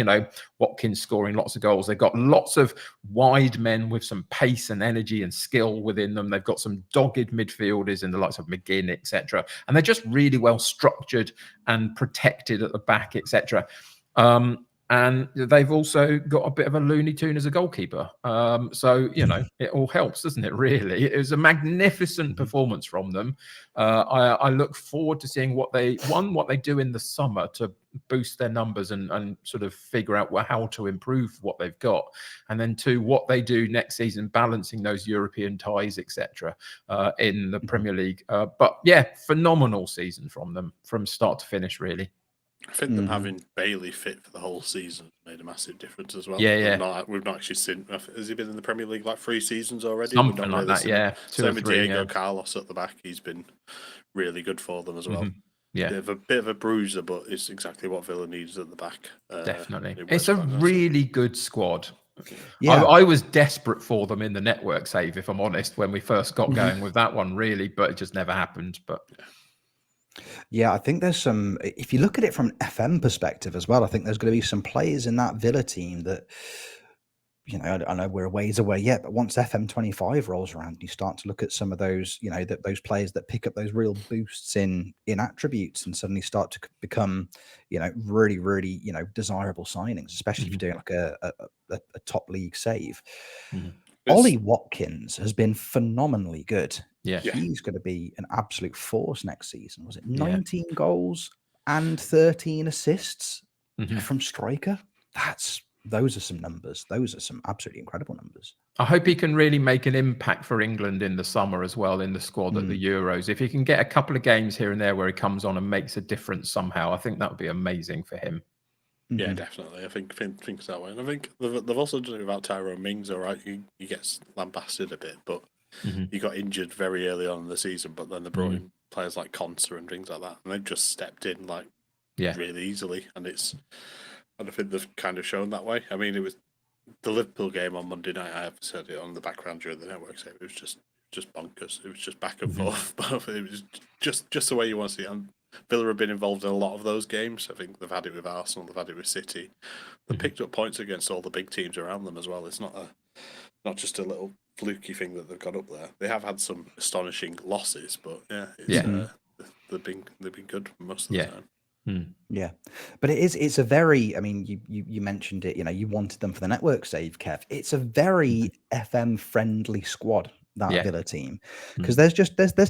Watkins scoring lots of goals. They've got lots of wide men with some pace and energy and skill within them. They've got some dogged midfielders in the likes of McGinn, etc. And they're just really well structured and protected at the back, etc. And they've also got a bit of a Looney Tune as a goalkeeper. So, it all helps, doesn't it, really? It was a magnificent performance from them. I look forward to seeing what they do in the summer to boost their numbers and sort of figure out how to improve what they've got. And then 2, what they do next season, balancing those European ties, etc. In the Premier League. But, yeah, phenomenal season from them from start to finish, really. I think them having Bailey fit for the whole season made a massive difference as well. Yeah. We've not actually seen. Has he been in the Premier League like 3 seasons already? Something like that, yeah. Same with Diego Carlos at the back. He's been really good for them as well. Yeah, bit of a bruiser, but it's exactly what Villa needs at the back. Definitely, it's a really good squad. Yeah, I was desperate for them in the network save, if I'm honest, when we first got going with that one, really, but it just never happened. But yeah, I think there's some, if you look at it from an FM perspective as well, I think there's going to be some players in that Villa team that, I know we're a ways away yet, but once FM25 rolls around, you start to look at some of those, those players that pick up those real boosts in attributes and suddenly start to become, really, really, desirable signings, especially if you're doing like a top league save. Ollie Watkins has been phenomenally good. Yeah. He's going to be an absolute force next season. Was it 19 goals and 13 assists from striker? That's those are some numbers. Those are some absolutely incredible numbers. I hope he can really make an impact for England in the summer as well, in the squad at the Euros. If he can get a couple of games here and there where he comes on and makes a difference somehow, I think that would be amazing for him. Yeah, definitely. I think it's that way. And I think they've also done it without Tyrone Mings, all right? He gets lambasted a bit, but he got injured very early on in the season, but then they brought in players like Conser and things like that, and they've just stepped in really easily, and I think they've kind of shown that way. I mean, it was the Liverpool game on Monday night. I have said it on the background during the network, so it was just bonkers. It was just back and forth, but it was just the way you want to see it. And Villa have been involved in a lot of those games. I think they've had it with Arsenal, they've had it with City. They've picked up points against all the big teams around them as well. It's not just a little fluky thing that they've got up there. They have had some astonishing losses, but they've been good most of the time. Yeah, but it's a very, I mean, you mentioned it, you wanted them for the network save, Kev. It's a very FM friendly squad, that Villa team, because there's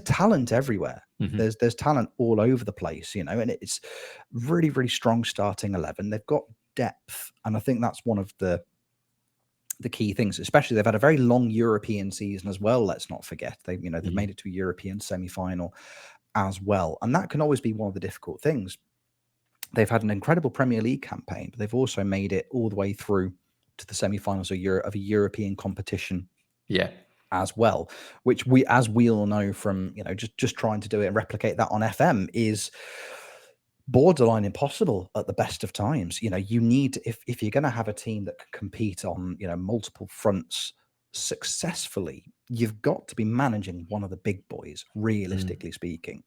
talent everywhere. There's talent all over the place, and it's really, really strong starting 11. They've got depth, and I think that's one of the key things. Especially they've had a very long European season as well. Let's not forget they've made it to a European semi-final as well, and that can always be one of the difficult things. They've had an incredible Premier League campaign, but they've also made it all the way through to the semi-finals of a European competition. As well, which we all know from just trying to do it and replicate that on FM is borderline impossible at the best of times. You need, if you're going to have a team that can compete on multiple fronts successfully, you've got to be managing one of the big boys. Realistically speaking,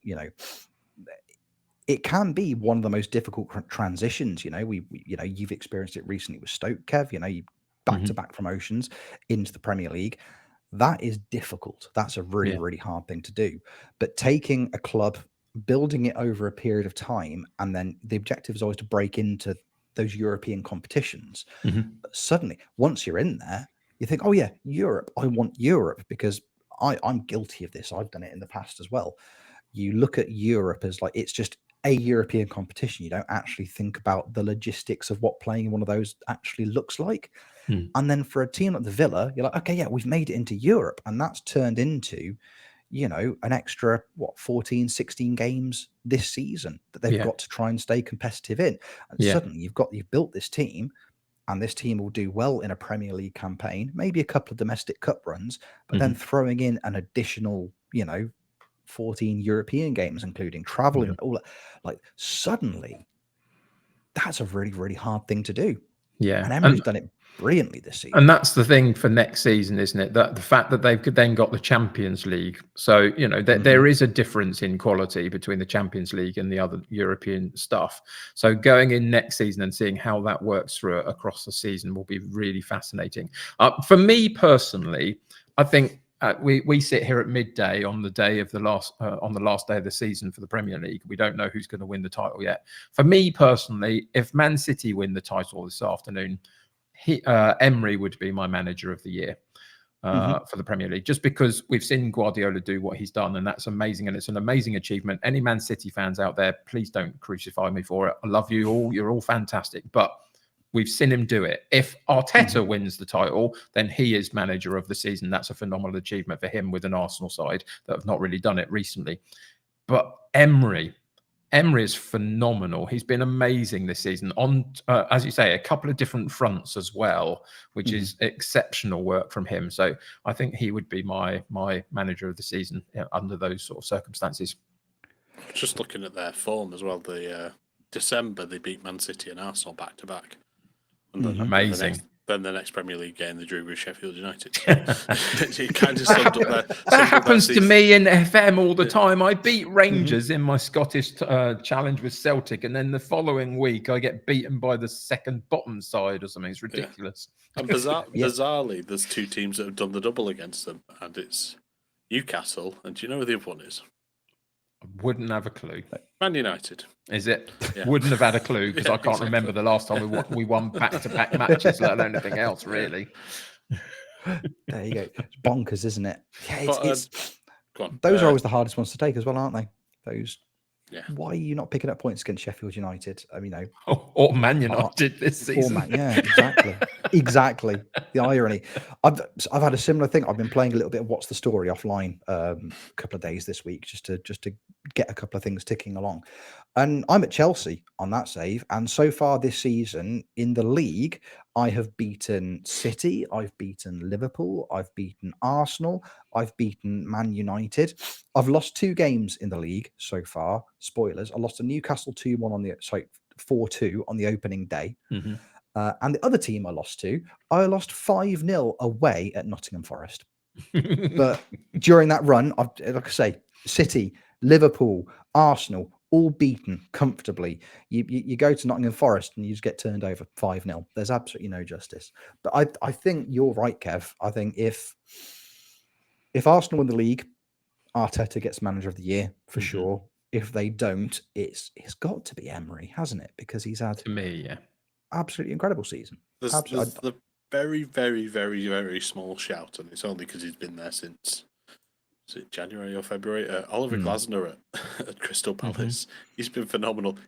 it can be one of the most difficult transitions. You've experienced it recently with Stoke, Kev. You back-to-back promotions into the Premier League. That is difficult. That's a really, really hard thing to do. But taking a club, building it over a period of time, and then the objective is always to break into those European competitions. But suddenly, once you're in there, you think, oh yeah, Europe. I want Europe because I'm guilty of this. I've done it in the past as well. You look at Europe as like it's just a European competition. You don't actually think about the logistics of what playing in one of those actually looks like. And then for a team like the Villa, you're like, okay, yeah, we've made it into Europe. And that's turned into, an extra, 14, 16 games this season that they've got to try and stay competitive in. And suddenly you've built this team, and this team will do well in a Premier League campaign, maybe a couple of domestic cup runs, but then throwing in an additional, 14 European games, including traveling, all that. Like suddenly that's a really, really hard thing to do. And Emery's done it brilliantly this season. And that's the thing for next season, isn't it? That the fact that they've then got the Champions League. So, there is a difference in quality between the Champions League and the other European stuff. So going in next season and seeing how that works through across the season will be really fascinating. For me personally, I think we sit here at midday on the day of the last day of the season for the Premier League. We don't know who's going to win the title yet. For me personally, if Man City win the title this afternoon, Emery would be my manager of the year for the Premier League, just because we've seen Guardiola do what he's done, and that's amazing, and it's an amazing achievement. Any Man City fans out there, please don't crucify me for it. I love you all. You're all fantastic, but we've seen him do it. If Arteta wins the title, then he is manager of the season. That's a phenomenal achievement for him with an Arsenal side that have not really done it recently. But Emery is phenomenal. He's been amazing this season on, as you say, a couple of different fronts as well, which is exceptional work from him. So I think he would be my manager of the season under those sort of circumstances. Just looking at their form as well, the December they beat Man City and Arsenal back to back. Amazing. Then the next Premier League game they drew with Sheffield United. It kind of summed up that happens to me in FM all the time. I beat Rangers in my Scottish challenge with Celtic, and then the following week I get beaten by the second bottom side or something. It's ridiculous. And bizarrely, there's two teams that have done the double against them, and it's Newcastle, and do you know who the other one is? I wouldn't have a clue. Man United. Is it? Yeah. Wouldn't have had a clue because I can't remember the last time we won back-to-back matches, let alone anything else, really. There you go. It's bonkers, isn't it? Yeah, But, go on. those are always the hardest ones to take as well, aren't they? Those Yeah. Why are you not picking up points against Sheffield United? I mean, or Man United this season. Yeah, exactly. Exactly. The irony. I've had a similar thing. I've been playing a little bit of What's the Story offline a couple of days this week just to get a couple of things ticking along. And I'm at Chelsea on that save. And so far this season in the league, I have beaten City, I've beaten Liverpool, I've beaten Arsenal, I've beaten Man United. I've lost 2 games in the league so far. Spoilers. I lost to Newcastle 2-1 on the 4-2 on the opening day. Mm-hmm. And the other team I lost 5-0 away at Nottingham Forest. But during that run, like I say, City, Liverpool, Arsenal, all beaten comfortably. You go to Nottingham Forest and you just get turned over 5-0. There's absolutely no justice. But I think you're right, Kev. I think if Arsenal win the league, Arteta gets manager of the year for sure. If they don't, it's got to be Emery, hasn't it? Because he's had, to me, yeah, absolutely incredible season. There's the very, very, very, very small shout, and it's only because he's been there since, is it January or February? Oliver Glasner at Crystal Palace. He's been phenomenal.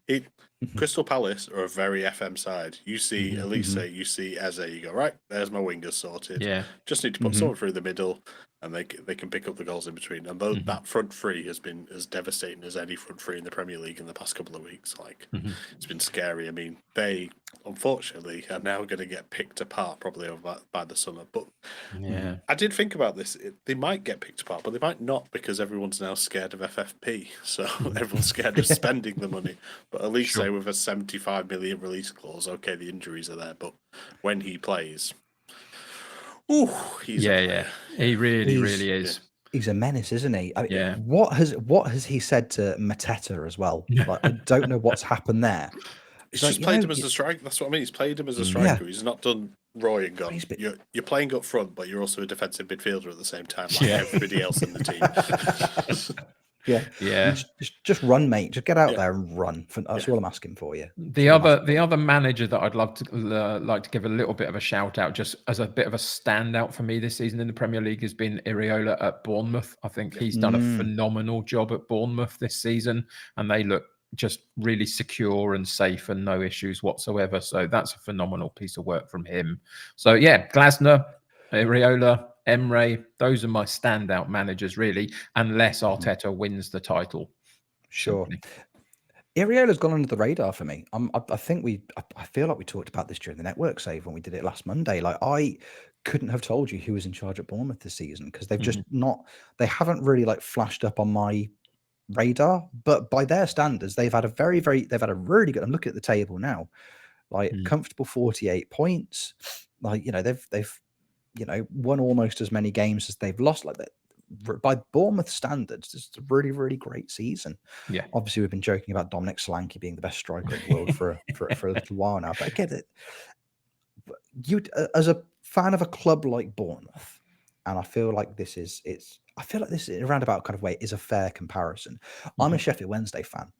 Crystal Palace are a very FM side. You see Elise, you see Eze, you go, right, there's my wingers sorted. Yeah. Just need to put someone through the middle, and they can pick up the goals in between. And that front three has been as devastating as any front three in the Premier League in the past couple of weeks. Like, it's been scary. I mean, they, unfortunately, are now going to get picked apart probably by the summer. But yeah, I did think about this. They might get picked apart, but they might not, because everyone's now scared of FFP. So everyone's scared of spending the money. But at least say with a 75 million release clause, okay, the injuries are there, but when he plays, he's he really is. He's a menace, isn't he? I mean, what has he said to Mateta as well? Like, I don't know what's happened there. He's just played him as a striker. That's what I mean. He's played him as a striker. He's not done Roy and gone, you're playing up front, but you're also a defensive midfielder at the same time, like everybody else in the team. Just run, mate. Just get out there and run. That's all I'm asking for you. The other manager that I'd love to like to give a little bit of a shout out, just as a bit of a standout for me this season in the Premier League, has been Iriola at Bournemouth. I think he's done a phenomenal job at Bournemouth this season, and they look just really secure and safe and no issues whatsoever. So that's a phenomenal piece of work from him. So yeah, Glasner, Iriola, Emre, those are my standout managers, really, unless Arteta wins the title. Sure. Iriola's gone under the radar for me. I feel like we talked about this during the network save when we did it last Monday. Like, I couldn't have told you who was in charge at Bournemouth this season, because they've just they haven't really like flashed up on my radar, but by their standards, they've had a really good, I'm looking at the table now, like comfortable 48 points. Like, they've won almost as many games as they've lost. Like that, by Bournemouth standards, it's a really, really great season. Yeah, obviously we've been joking about Dominic Solanke being the best striker in the world for a little while now, but I get it. You, as a fan of a club like Bournemouth, and I feel like this is in a roundabout kind of way is a fair comparison. I'm a Sheffield Wednesday fan.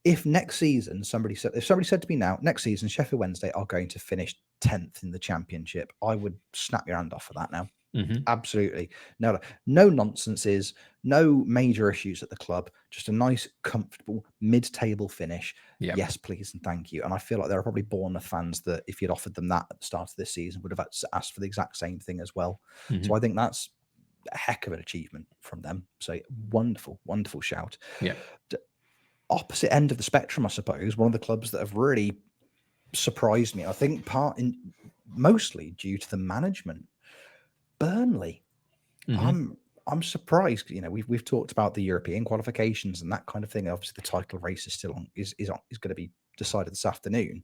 If next season somebody said to me now, next season Sheffield Wednesday are going to finish 10th in the Championship, I would snap your hand off for that now. Absolutely. No nonsenses, no major issues at the club, just a nice, comfortable mid-table finish. Yes, please, and thank you. And I feel like there are probably Bournemouth fans that if you'd offered them that at the start of this season would have asked for the exact same thing as well. So I think that's a heck of an achievement from them. So wonderful, wonderful shout. Opposite end of the spectrum, I suppose, one of the clubs that have really surprised me, I think mostly due to the management, Burnley. I'm surprised. We've talked about the European qualifications and that kind of thing. Obviously, the title race is still on, is going to be decided this afternoon.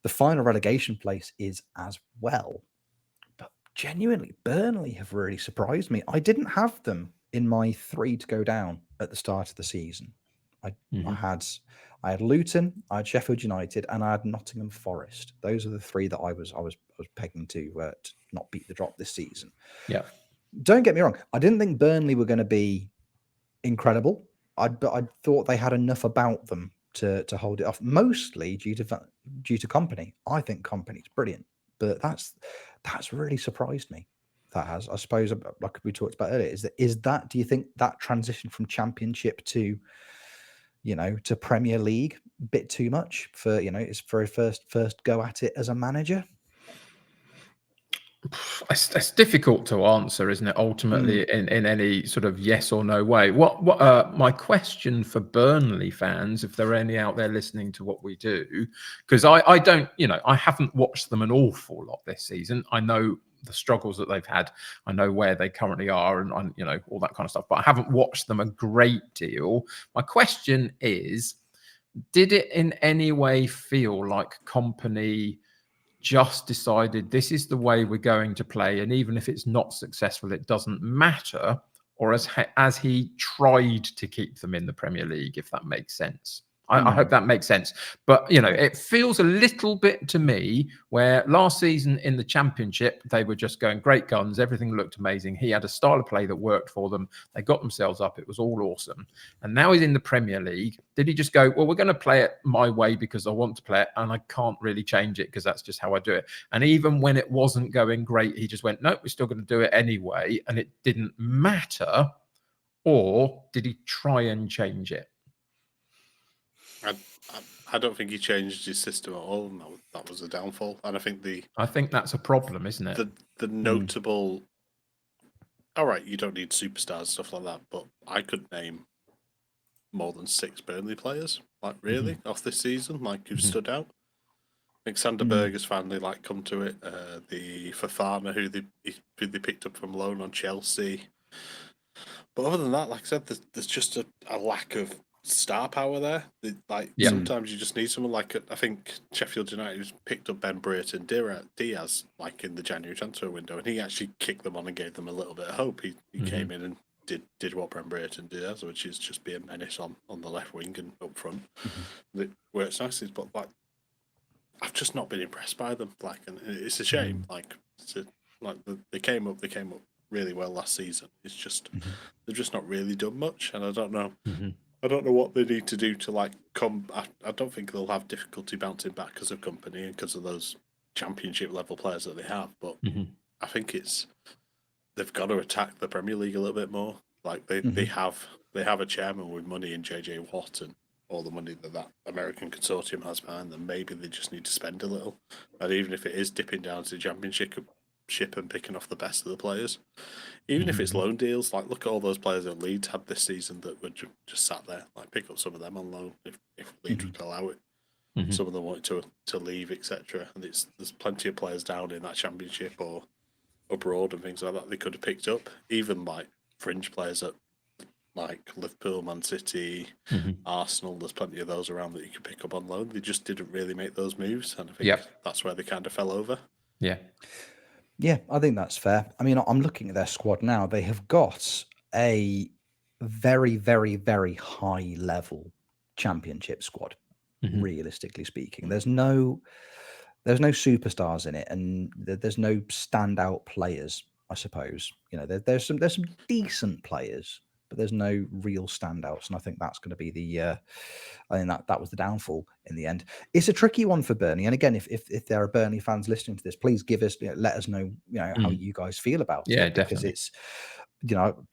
The final relegation place is as well. But genuinely, Burnley have really surprised me. I didn't have them in my 3 to go down at the start of the season. I had Luton, I had Sheffield United, and I had Nottingham Forest. Those are the 3 that I was pegging to not beat the drop this season. Yeah. Don't get me wrong. I didn't think Burnley were going to be incredible. I thought they had enough about them to hold it off, mostly due to Company. I think Company's brilliant, but that's really surprised me. That has, I suppose, like we talked about earlier, is that do you think that transition from Championship to to Premier League, a bit too much for his very first go at it as a manager? It's difficult to answer, isn't it? Ultimately, in any sort of yes or no way. What my question for Burnley fans, if there are any out there listening to what we do, because I don't, I haven't watched them an awful lot this season. I know the struggles that they've had. I know where they currently are, and all that kind of stuff. But I haven't watched them a great deal. My question is, did it in any way feel like Company just decided this is the way we're going to play, and even if it's not successful, it doesn't matter? Or as he tried to keep them in the Premier League, if that makes sense? I hope that makes sense. But, it feels a little bit to me where last season in the Championship, they were just going great guns. Everything looked amazing. He had a style of play that worked for them. They got themselves up. It was all awesome. And now he's in the Premier League. Did he just go, well, we're going to play it my way because I want to play it, and I can't really change it because that's just how I do it? And even when it wasn't going great, he just went, nope, we're still going to do it anyway, and it didn't matter? Or did he try and change it? I don't think he changed his system at all. And that was a downfall. And I think that's a problem, isn't it? The notable. All right, you don't need superstars, stuff like that, but I could name more than 6 Burnley players, off this season, who've stood out. I think Sander Berger's family come to it. The Fofana, who they picked up from loan on Chelsea. But other than that, like I said, there's just a lack of star power there. Sometimes you just need someone I think Sheffield United picked up Ben Brereton Diaz in the January transfer window, and he actually kicked them on and gave them a little bit of hope. He came in and did what Ben Brereton Diaz, which is just be a menace on the left wing and up front. It works nicely, but I've just not been impressed by them. And it's a shame. They came up really well last season. It's just they've just not really done much, and I don't know. I don't know what they need to do to come. I don't think they'll have difficulty bouncing back because of Company and because of those Championship level players that they have. But I think they've got to attack the Premier League a little bit more. They have a chairman with money in JJ Watt and all the money that American consortium has behind them. Maybe they just need to spend a little, and even if it is dipping down to the Championship and picking off the best of the players, even if it's loan deals, look at all those players that Leeds had this season that were just sat there. Pick up some of them on loan if Leeds would allow it. Some of them wanted to leave, etc. And there's plenty of players down in that Championship or abroad and things like that they could have picked up. Even fringe players at Liverpool, Man City, Arsenal. There's plenty of those around that you could pick up on loan. They just didn't really make those moves, and I think that's where they kind of fell over. Yeah, I think that's fair. I mean, I'm looking at their squad now. They have got a very, very, very high level Championship squad, realistically speaking. There's no superstars in it, and there's no standout players, I suppose. There's some decent players, but there's no real standouts, and I think that's going to be I think that was the downfall in the end. It's a tricky one for Burnley, and again, if there are Burnley fans listening to this, please give us, let us know, how you guys feel about it. Because definitely. it's,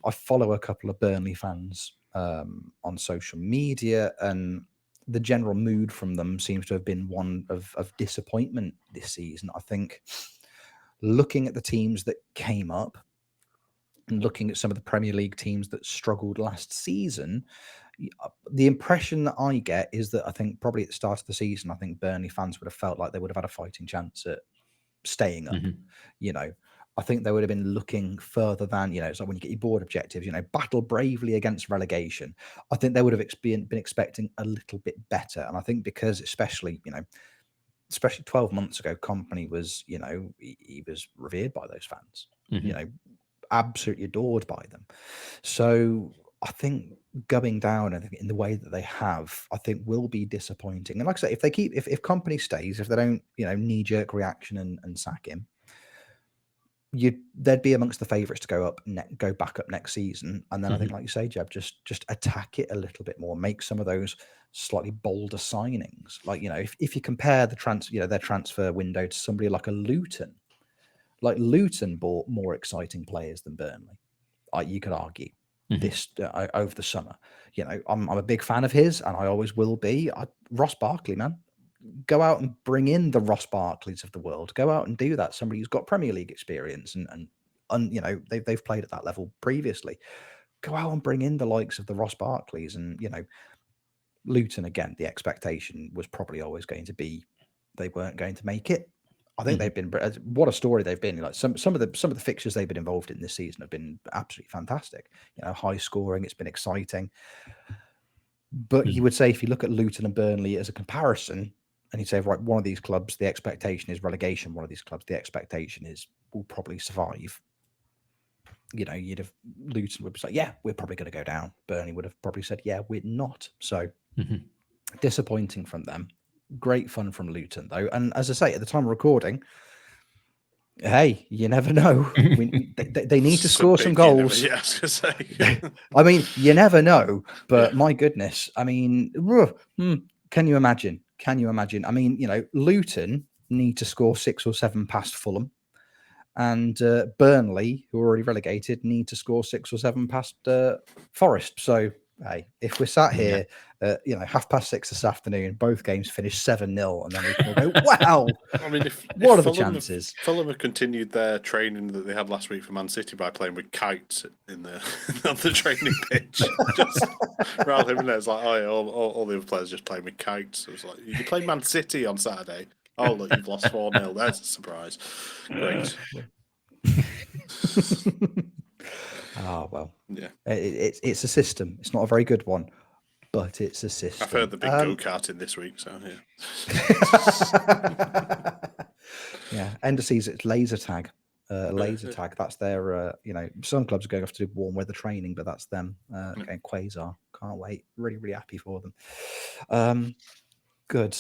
I follow a couple of Burnley fans on social media, and the general mood from them seems to have been one of disappointment this season. I think looking at the teams that came up and looking at some of the Premier League teams that struggled last season, the impression that I get is that I think probably at the start of the season, I think Burnley fans would have felt like they would have had a fighting chance at staying up. I think they would have been looking further than, it's like when you get your board objectives, battle bravely against relegation. I think they would have been expecting a little bit better. And I think because especially 12 months ago, Company was, he was revered by those fans, absolutely adored by them. So I think going down in the way that they have, I think will be disappointing. And like I say, if Company stays, if they don't, knee-jerk reaction and sack him, they'd be amongst the favourites to go back up next season. And then I think, like you say, Jeb, just attack it a little bit more, make some of those slightly bolder signings. If you compare their transfer window to somebody like a Luton, Luton bought more exciting players than Burnley. You could argue, this over the summer. You know, I'm a big fan of his, and I always will be. Ross Barkley, man, go out and bring in the Ross Barkleys of the world. Go out and do that. Somebody who's got Premier League experience and you know, they've played at that level previously. Go out and bring in the likes of the Ross Barkleys. And you know, Luton, again, the expectation was probably always going to be they weren't going to make it. I think they've been, what a story they've been. Like some of the fixtures they've been involved in this season have been absolutely fantastic. You know, high scoring, it's been exciting. But you would say if you look at Luton and Burnley as a comparison, and you'd say, right, one of these clubs, the expectation is relegation. One of these clubs, the expectation is we'll probably survive. You know, you'd have Luton would be like, yeah, we're probably going to go down. Burnley would have probably said, yeah, we're not. So disappointing from them. Great fun from Luton, though. And as I say, at the time of recording, hey, you never know. They need to score some goals. Yeah, I was going to say. I mean, you never know. But my goodness, I mean, can you imagine? Can you imagine? I mean, you know, Luton need to score 6 or 7 past Fulham. And Burnley, who are already relegated, need to score 6 or 7 past Forest. So, hey, if we're sat here, you know, 6:30 this afternoon, both games finish 7-0, and then we can all go, wow! I mean, what are the chances? Fulham have continued their training that they had last week for Man City by playing with kites in the on the training pitch. Just rather than it's like, oh yeah, all the other players just playing with kites. It was like, you play Man City on Saturday. Oh look, you've lost 4-0. That's a surprise. Great. Oh well, yeah. It's a system. It's not a very good one, but it's a system. I've heard the big go-karting this week, so yeah. Yeah, end of season, it's laser tag. Laser tag. That's their. You know, some clubs are going off to do warm weather training, but that's them. Again, Quasar. Can't wait. Really, really happy for them. Good.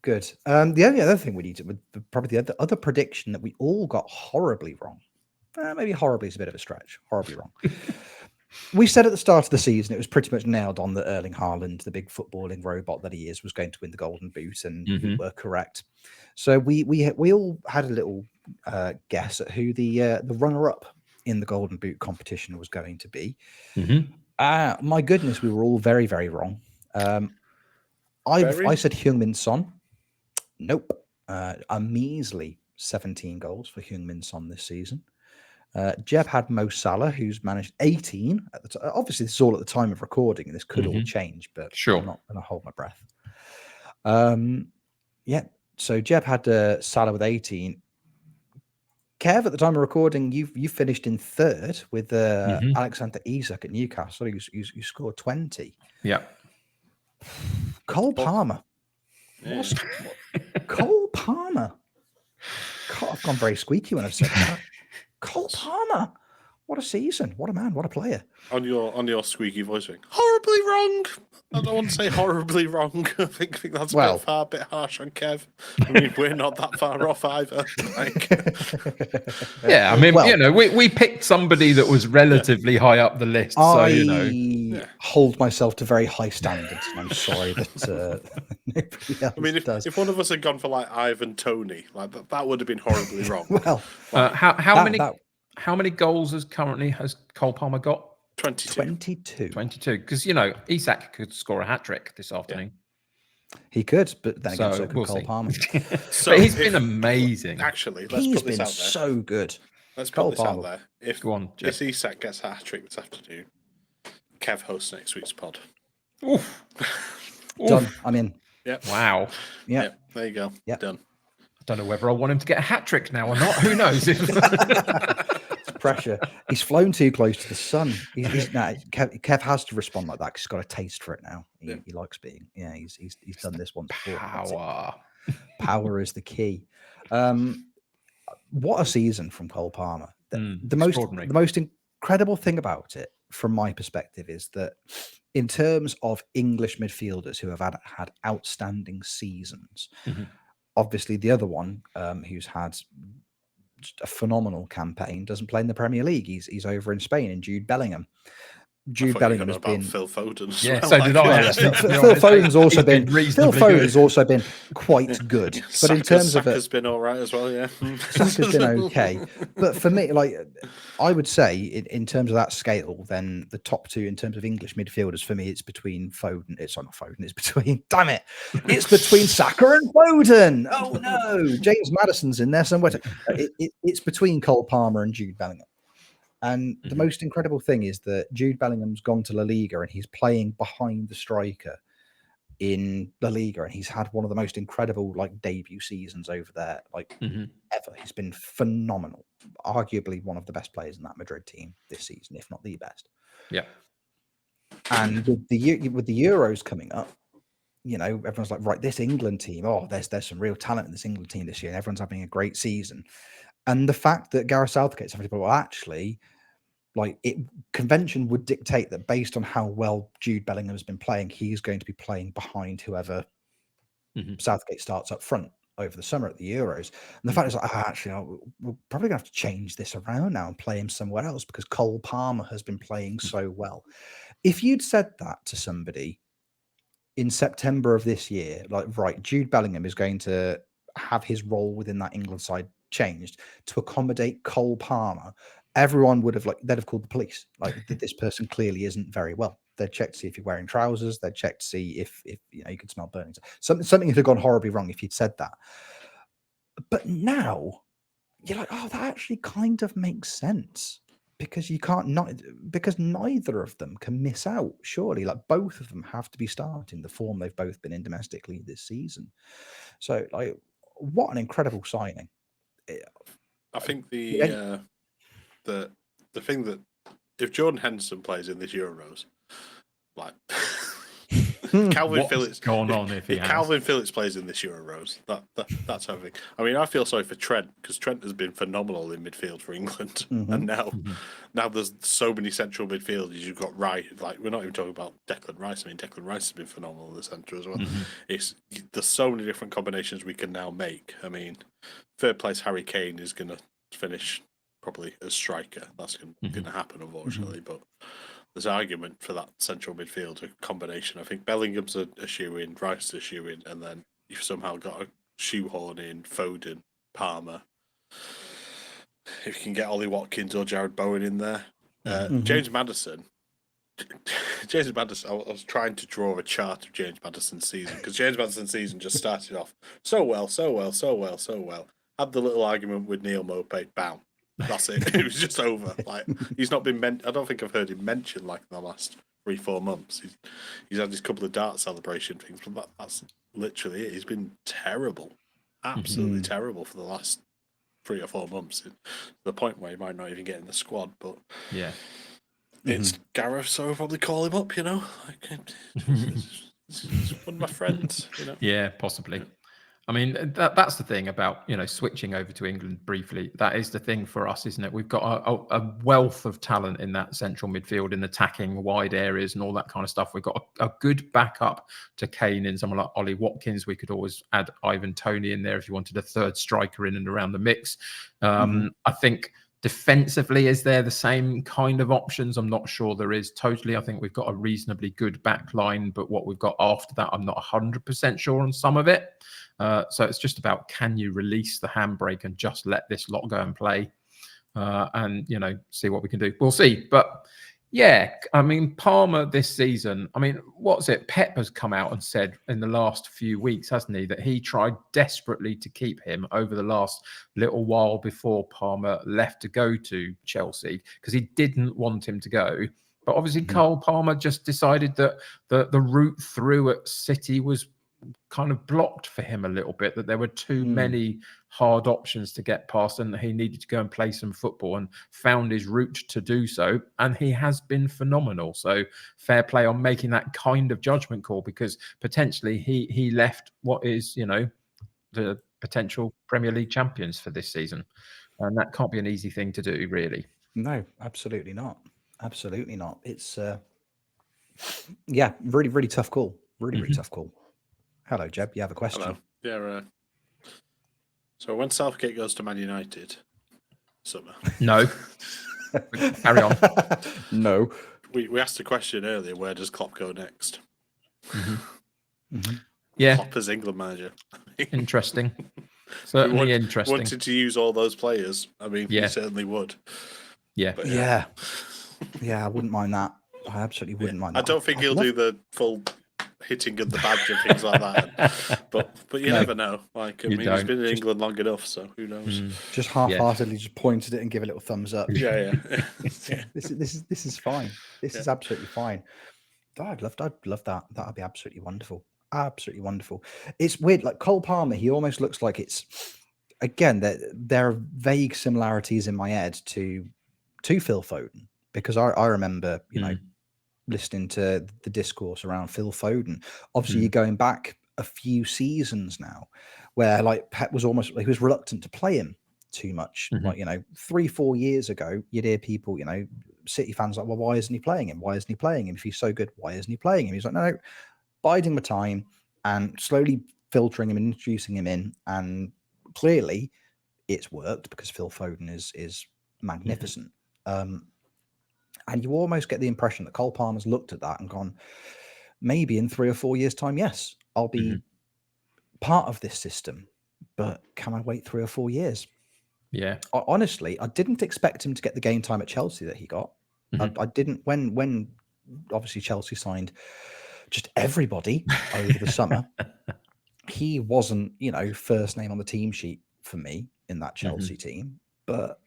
The only other thing we need to, probably the other prediction that we all got horribly wrong. Maybe horribly is a bit of a stretch. Horribly wrong. We said at the start of the season it was pretty much nailed on that Erling Haaland, the big footballing robot that he is, was going to win the Golden Boot, and we were correct. So we all had a little guess at who the runner-up in the Golden Boot competition was going to be. My goodness, we were all very, very wrong. I said Heung-min Son. Nope. A measly 17 goals for Heung-min Son this season. Jeb had Mo Salah, who's managed 18 at the time. Obviously, this is all at the time of recording, and this could all change, but I'm not going to hold my breath. Yeah, so Jeb had Salah with 18. Kev, at the time of recording, you finished in third with Alexander Isak at Newcastle. You scored 20. Yeah. Cole Palmer. Yeah. Cole Palmer. God, I've gone very squeaky when I've said that. Cole Palmer. What a season. What a man. What a player. On your squeaky voice thing. Horribly wrong. I don't want to say horribly wrong. I think that's a bit harsh on Kev. I mean, we're not that far off either. Yeah, I mean, you know, we picked somebody that was relatively high up the list. So, you know, hold myself to very high standards, and I'm sorry that nobody else I mean, does. if one of us had gone for like Ivan Toney, like that would have been horribly wrong. Well, how many goals has Cole Palmer got? 22. Because, you know, Isak could score a hat-trick this afternoon. He could, but then again, so could Cole Palmer. So he's been amazing. Actually, let's put this out there. So good. Let's put this out there. If Isak gets a hat-trick this afternoon, Kev hosts next week's pod. Oof. Done. I'm in. Yep. Wow. Yep. There you go. Yep. Done. I don't know whether I want him to get a hat-trick now or not. Who knows? Pressure. He's flown too close to the sun. Kev has to respond like that because he's got a taste for it now. He likes being. Yeah, he's done this once before. Power is the key. What a season from Cole Palmer. The most incredible thing about it, from my perspective, is that in terms of English midfielders who have had outstanding seasons, obviously the other one who's had just a phenomenal campaign doesn't play in the Premier League. He's over in Spain, in Jude Bellingham. Jude Bellingham has been Phil Foden. Yeah, so did I. Phil Foden's also been reasonably Phil Foden's also been quite good, but in terms of Saka's been all right as well. Yeah, Saka's been okay. But for me, like I would say, in terms of that scale, then the top two in terms of English midfielders for me, it's between Foden. It's not Foden. It's between. Damn it! It's between Saka and Foden. Oh no, James Maddison's in there somewhere. It's between Cole Palmer and Jude Bellingham. And the most incredible thing is that Jude Bellingham's gone to La Liga and he's playing behind the striker in La Liga, and he's had one of the most incredible like debut seasons over there, like ever. He's been phenomenal, arguably one of the best players in that Madrid team this season, if not the best. Yeah. And with the Euros coming up, you know, everyone's like, right, this England team, there's some real talent in this England team this year, and everyone's having a great season. And the fact that Gareth Southgate's having people, well, actually, like convention would dictate that based on how well Jude Bellingham has been playing, he's going to be playing behind whoever Southgate starts up front over the summer at the Euros. And the fact is, actually, we're probably going to have to change this around now and play him somewhere else because Cole Palmer has been playing so well. If you'd said that to somebody in September of this year, like, right, Jude Bellingham is going to have his role within that England side changed to accommodate Cole Palmer, everyone would have they'd have called the police. Like, this person clearly isn't very well. They'd check to see if you're wearing trousers. They'd check to see if you know you could smell burning. Something would have gone horribly wrong if you'd said that. But now you're like, that actually kind of makes sense because because neither of them can miss out. Surely, like both of them have to be starting the form they've both been in domestically this season. So, like, what an incredible signing. I think the thing that if Jordan Henderson plays in this Euros, like Calvin Phillips going on if Calvin Phillips plays in this Euros, that's everything. I mean, I feel sorry for Trent because Trent has been phenomenal in midfield for England, and now there's so many central midfielders. You've got Rice, like we're not even talking about Declan Rice. I mean, Declan Rice has been phenomenal in the centre as well. There's so many different combinations we can now make. I mean, third place Harry Kane is going to finish probably as striker. That's going to happen, unfortunately, but there's argument for that central midfielder combination. I think Bellingham's a shoe-in, Rice a shoe-in, and then you've somehow got a shoehorn in Foden, Palmer. If you can get Ollie Watkins or Jared Bowen in there. James Maddison. I was trying to draw a chart of James Maddison's season because James Maddison's season just started off so well. Had the little argument with Neil Maupay, bam. That's it. It was just over. Like, he's not been I don't think I've heard him mentioned like in the last 3-4 months. He's had his couple of dart celebration things, but that's literally it. He's been terrible, absolutely terrible for the last 3 or 4 months. To the point where he might not even get in the squad. But yeah, it's Gareth, so I'll probably call him up. You know, like, he's one of my friends. You know, yeah, possibly. I mean, that's the thing about, you know, switching over to England briefly. That is the thing for us, isn't it? We've got a wealth of talent in that central midfield, in attacking wide areas and all that kind of stuff. We've got a good backup to Kane in someone like Ollie Watkins. We could always add Ivan Toney in there if you wanted a third striker in and around the mix. I think defensively, is there the same kind of options? I'm not sure there is totally. I think we've got a reasonably good back line, but what we've got after that, I'm not 100% sure on some of it. So it's just about, can you release the handbrake and just let this lot go and play and, you know, see what we can do. We'll see. But yeah, I mean, Palmer this season, I mean, what's it? Pep has come out and said in the last few weeks, hasn't he, that he tried desperately to keep him over the last little while before Palmer left to go to Chelsea because he didn't want him to go. But obviously Cole Palmer just decided that the route through at City was kind of blocked for him a little bit, that there were too many hard options to get past and that he needed to go and play some football, and found his route to do so, and he has been phenomenal. So fair play on making that kind of judgment call, because potentially he left what is, you know, the potential Premier League champions for this season, and that can't be an easy thing to do, really. No, absolutely not. It's yeah, really tough call. Really tough call. Hello, Jeb. You have a question? Hello. Yeah. So when Southgate goes to Man United, summer. No. Carry on. No. we asked a question earlier. Where does Klopp go next? Yeah, Klopp as England manager. interesting. Certainly interesting. Wanted to use all those players. I mean, he certainly would. Yeah. But, Yeah, I wouldn't mind that. I absolutely wouldn't mind that. I don't think he'll do the full hitting of the badge and things like that. But you never know. Like, I mean, he's been in England long enough, so who knows? Just half-heartedly just pointed it and give a little thumbs up. Yeah. This is fine. This is absolutely fine. Oh, I'd love that. That'd be absolutely wonderful. Absolutely wonderful. It's weird. Like Cole Palmer, he almost looks like it's again. There are vague similarities in my head to Phil Foden, because I remember listening to the discourse around Phil Foden. Obviously, you're going back a few seasons now, where like Pep was he was reluctant to play him too much. Like 3-4 years ago, you'd hear people, City fans like, well, why isn't he playing him? Why isn't he playing him? If he's so good, why isn't he playing him? He's like, no, biding my time and slowly filtering him and introducing him in, and clearly it's worked because Phil Foden is magnificent. And you almost get the impression that Cole Palmer's looked at that and gone, maybe in 3 or 4 years' time, yes, I'll be part of this system, but can I wait 3 or 4 years? Yeah. Honestly, I didn't expect him to get the game time at Chelsea that he got. I didn't when obviously Chelsea signed just everybody over the summer. He wasn't, first name on the team sheet for me in that Chelsea team, but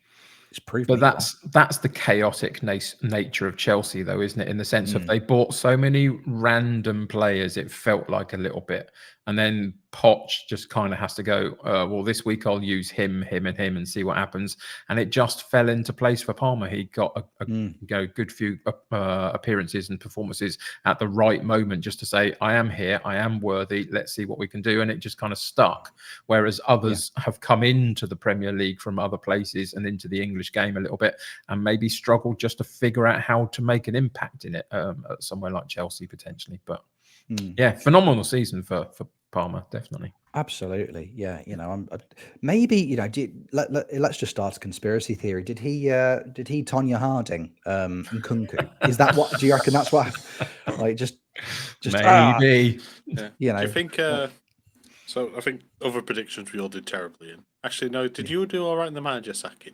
it's proved. But that's the chaotic nature of Chelsea, though, isn't it? In the sense of they bought so many random players, it felt like a little bit, and then Poch just kind of has to go, well, this week I'll use him, and see what happens. And it just fell into place for Palmer. He got a good few appearances and performances at the right moment, just to say, I am here, I am worthy, let's see what we can do. And it just kind of stuck. Whereas others have come into the Premier League from other places and into the English game a little bit, and maybe struggled just to figure out how to make an impact in it at somewhere like Chelsea potentially. But phenomenal season for Palmer, definitely. Absolutely, yeah. Maybe let's just start a conspiracy theory. Did he Tonya Harding and Kunku? Is that what? Do you reckon that's what? Like just maybe. Do you think? So I think other predictions we all did terribly in. Actually, no. Did you do all right in the manager sacking?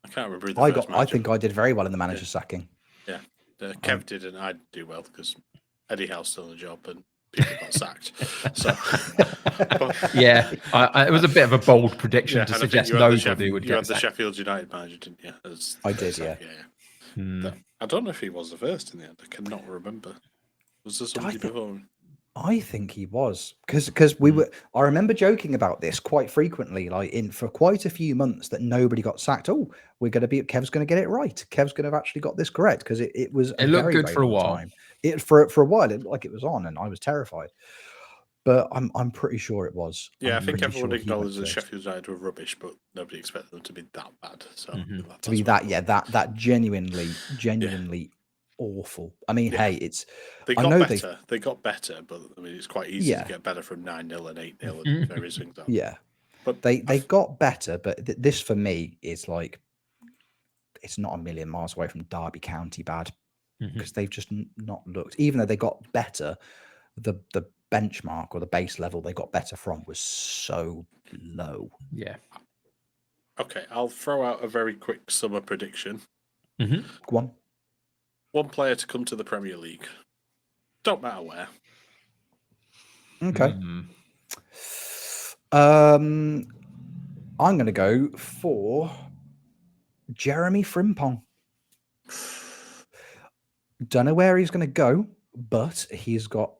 I can't remember. I think I did very well in the manager sacking. Yeah, Kev did, and I do well because Eddie Howe's still in the job and people got sacked. So, it was a bit of a bold prediction to suggest nobody would get. You had the sacked. Sheffield United manager, didn't you? I did, yeah. I don't know if he was the first in the end. I cannot remember. Was there somebody before him? I think he was, because we were. I remember joking about this quite frequently, like for quite a few months, that nobody got sacked. Oh, Kev's going to get it right. Kev's going to have actually got this correct, because it was. It looked good for a while. For a while, it looked like it was on, and I was terrified. But I'm pretty sure it was. Yeah, I think everyone acknowledged that Sheffield United were rubbish, but nobody expected them to be that bad. So to be that genuinely awful. I mean, hey, they got better. They got better, but I mean, it's quite easy to get better from 9-0 and 8-0 and various things. Yeah, but they got better. But this for me is like, it's not a million miles away from Derby County bad, because they've just not looked. Even though they got better, the benchmark or the base level they got better from was so low. Yeah. Okay, I'll throw out a very quick summer prediction. Go on. One player to come to the Premier League. Don't matter where. Okay. I'm going to go for Jeremy Frimpong. Don't know where he's going to go, but he's got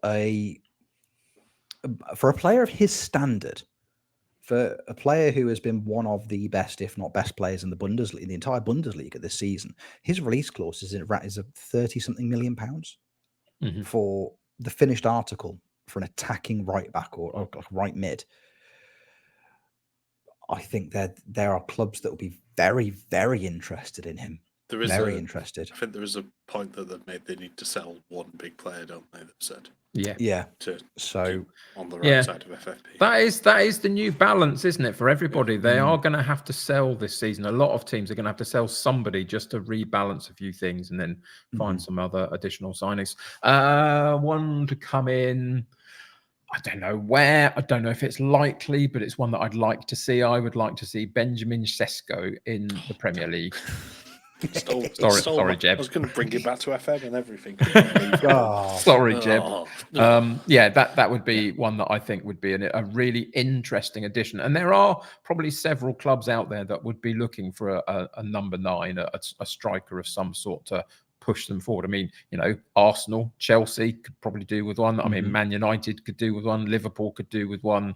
for a player of his standard, for a player who has been one of the best, if not best players in the Bundesliga, the entire Bundesliga this season, his release clause is a 30-something million pounds for the finished article for an attacking right back or right mid. I think that there are clubs that will be very, very interested in him. There is very interested. I think there is a point that they've made. They need to sell one big player, don't they? They've said. Yeah. So on the right side of FFP. That is the new balance, isn't it, for everybody? They are going to have to sell this season. A lot of teams are going to have to sell somebody just to rebalance a few things and then find some other additional signings. One to come in. I don't know where. I don't know if it's likely, but it's one that I'd like to see. I would like to see Benjamin Sesko in the Premier League. Sorry, Jeb. I was going to bring it back to FM and everything. Sorry, Jeb. That would be one that I think would be a really interesting addition. And there are probably several clubs out there that would be looking for a number 9, a striker of some sort to push them forward. I mean, Arsenal, Chelsea could probably do with one. I mean, Man United could do with one. Liverpool could do with one.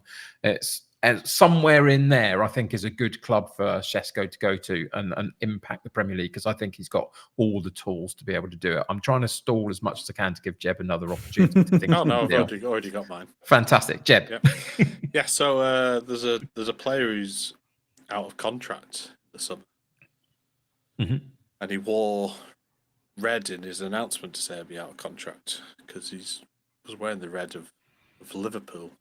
And somewhere in there, I think, is a good club for Sesko to go to and impact the Premier League, because I think he's got all the tools to be able to do it. I'm trying to stall as much as I can to give Jeb another opportunity to think. I've already got mine. Fantastic, Jeb. Yeah. So there's a player who's out of contract this summer, and he wore red in his announcement to say he'd be out of contract because he was wearing the red of Liverpool.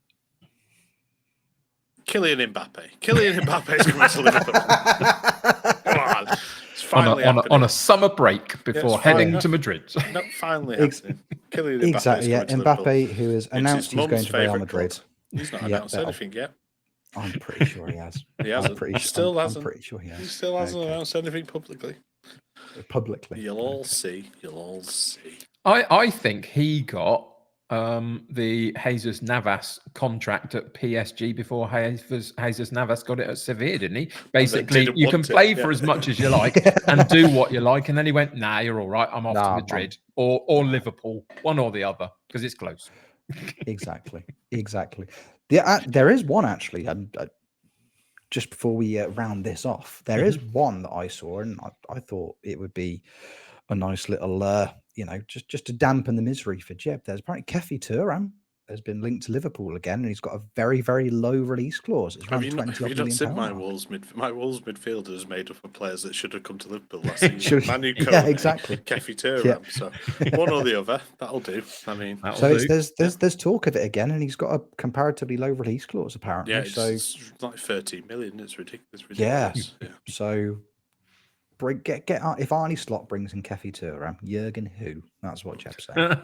Kylian Mbappe. Kylian Mbappe is coming to Liverpool. Come on. It's finally on a summer break before heading to Madrid. No, finally happening. Kylian Mbappe. Exactly, yeah. Mbappe, who has announced he's going to Real Madrid. He's not announced anything yet. I'm pretty sure he has. He hasn't. I'm pretty sure he has. He still hasn't announced anything publicly. You'll all see. I think he got the Jesus Navas contract at PSG before Jesus Navas got it at Sevilla, didn't he? Basically, you can play for as much as you like and do what you like. And then he went, nah, you're all right. I'm off to Madrid or Liverpool, one or the other, because it's close. Exactly. There is one, actually. Just before we round this off, there is one that I saw, and I thought it would be a nice little, just to dampen the misery for Jeb. There's apparently Kefi Turam has been linked to Liverpool again, and he's got a very, very low release clause. It's around £20 million. Seen my Wolves midfielder is made up of players that should have come to Liverpool last season. Manu Kone, yeah, exactly. Kefi Turam. Yeah. So one or the other, that'll do. I mean, there's talk of it again, and he's got a comparatively low release clause apparently. Yeah, it's like 13 million. It's ridiculous. Yeah. So. Get if Arnie Slot brings in Kefi Turam, Jurgen who? That's what Jeb's saying.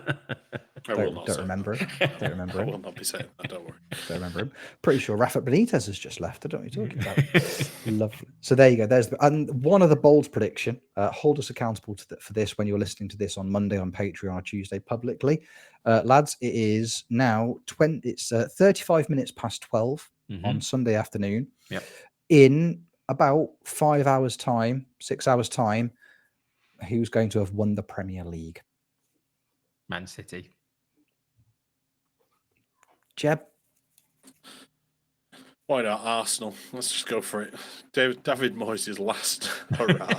Don't remember him. I will not be saying that. Don't worry. Don't remember him. Pretty sure Rafa Benitez has just left. I don't know what you're talking about. Lovely. So there you go. And one of the bold prediction. Hold us accountable for this when you're listening to this on Monday on Patreon or Tuesday publicly, lads. It is now 35 minutes past 12 on Sunday afternoon. Yep. In about 5 hours time, 6 hours time, who's going to have won the Premier League? Man City. Jeb? Why not Arsenal? Let's just go for it. David Moyes' last hurrah.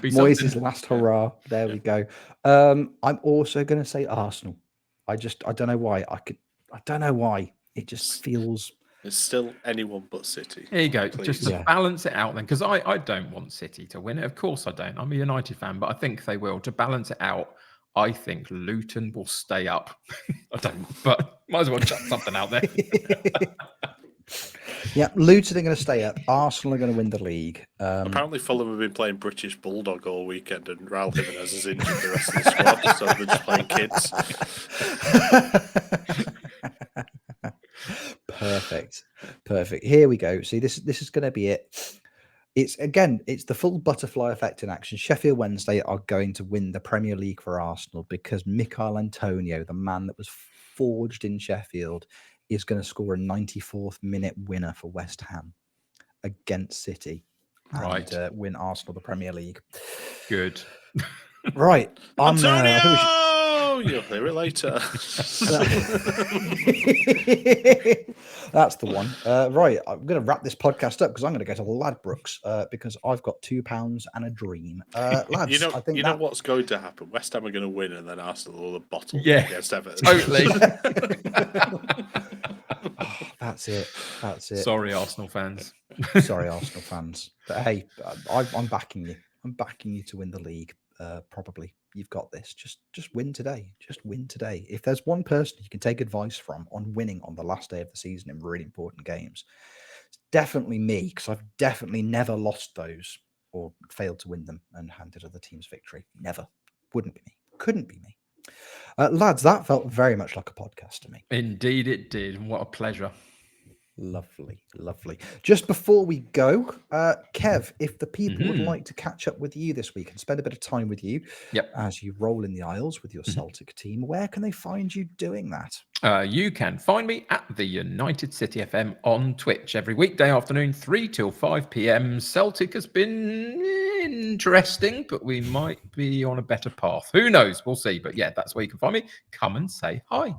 Moyes' last hurrah. There we go. I'm also going to say Arsenal. I don't know why. I don't know why. It just feels... It's still anyone but City. There you go. Please. Just to balance it out then, because I don't want City to win it. Of course I don't. I'm a United fan, but I think they will. To balance it out, I think Luton will stay up. I don't, but might as well chuck something out there. Yeah, Luton are going to stay up. Arsenal are going to win the league. Apparently Fulham have been playing British Bulldog all weekend, and Raul Jimenez is injured the rest of the squad, so they're just playing kids. Perfect. Here we go. See, this is going to be it. It's the full butterfly effect in action. Sheffield Wednesday are going to win the Premier League for Arsenal because Michail Antonio, the man that was forged in Sheffield, is going to score a 94th minute winner for West Ham against City and win Arsenal the Premier League. Good. Right. Antonio! You'll hear it later. That's the one. Right, I'm going to wrap this podcast up because I'm going to go to Ladbrokes because I've got £2 and a dream. Lads, you know what's going to happen? West Ham are going to win, and then Arsenal will have bottled against Everton. Totally. That's it. Sorry, Arsenal fans. But hey, I'm backing you. I'm backing you to win the league. Probably you've got this. Just win today. Just win today. If there's one person you can take advice from on winning on the last day of the season in really important games, it's definitely me, because I've definitely never lost those or failed to win them and handed other teams victory. Never. Wouldn't be me. Couldn't be me. Lads, that felt very much like a podcast to me. Indeed it did. What a pleasure. Lovely, lovely. Just before we go, Kev, if the people would like to catch up with you this week and spend a bit of time with you as you roll in the aisles with your Celtic team, where can they find you doing that? You can find me at the United City FM on Twitch every weekday afternoon, 3 till 5 p.m. Celtic has been interesting, but we might be on a better path. Who knows? We'll see. But yeah, that's where you can find me. Come and say hi.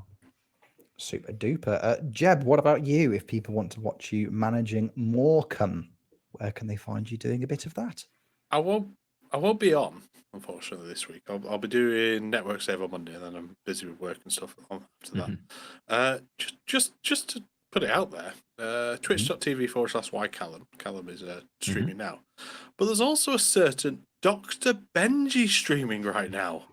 Super duper. Jeb, what about you? If people want to watch you managing Morecambe, where can they find you doing a bit of that? I won't be on, unfortunately, this week. I'll be doing Network Save on Monday, and then I'm busy with work and stuff after that. Just to put it out there, twitch.tv/ycallum. Callum is streaming now. But there's also a certain Dr. Benji streaming right now.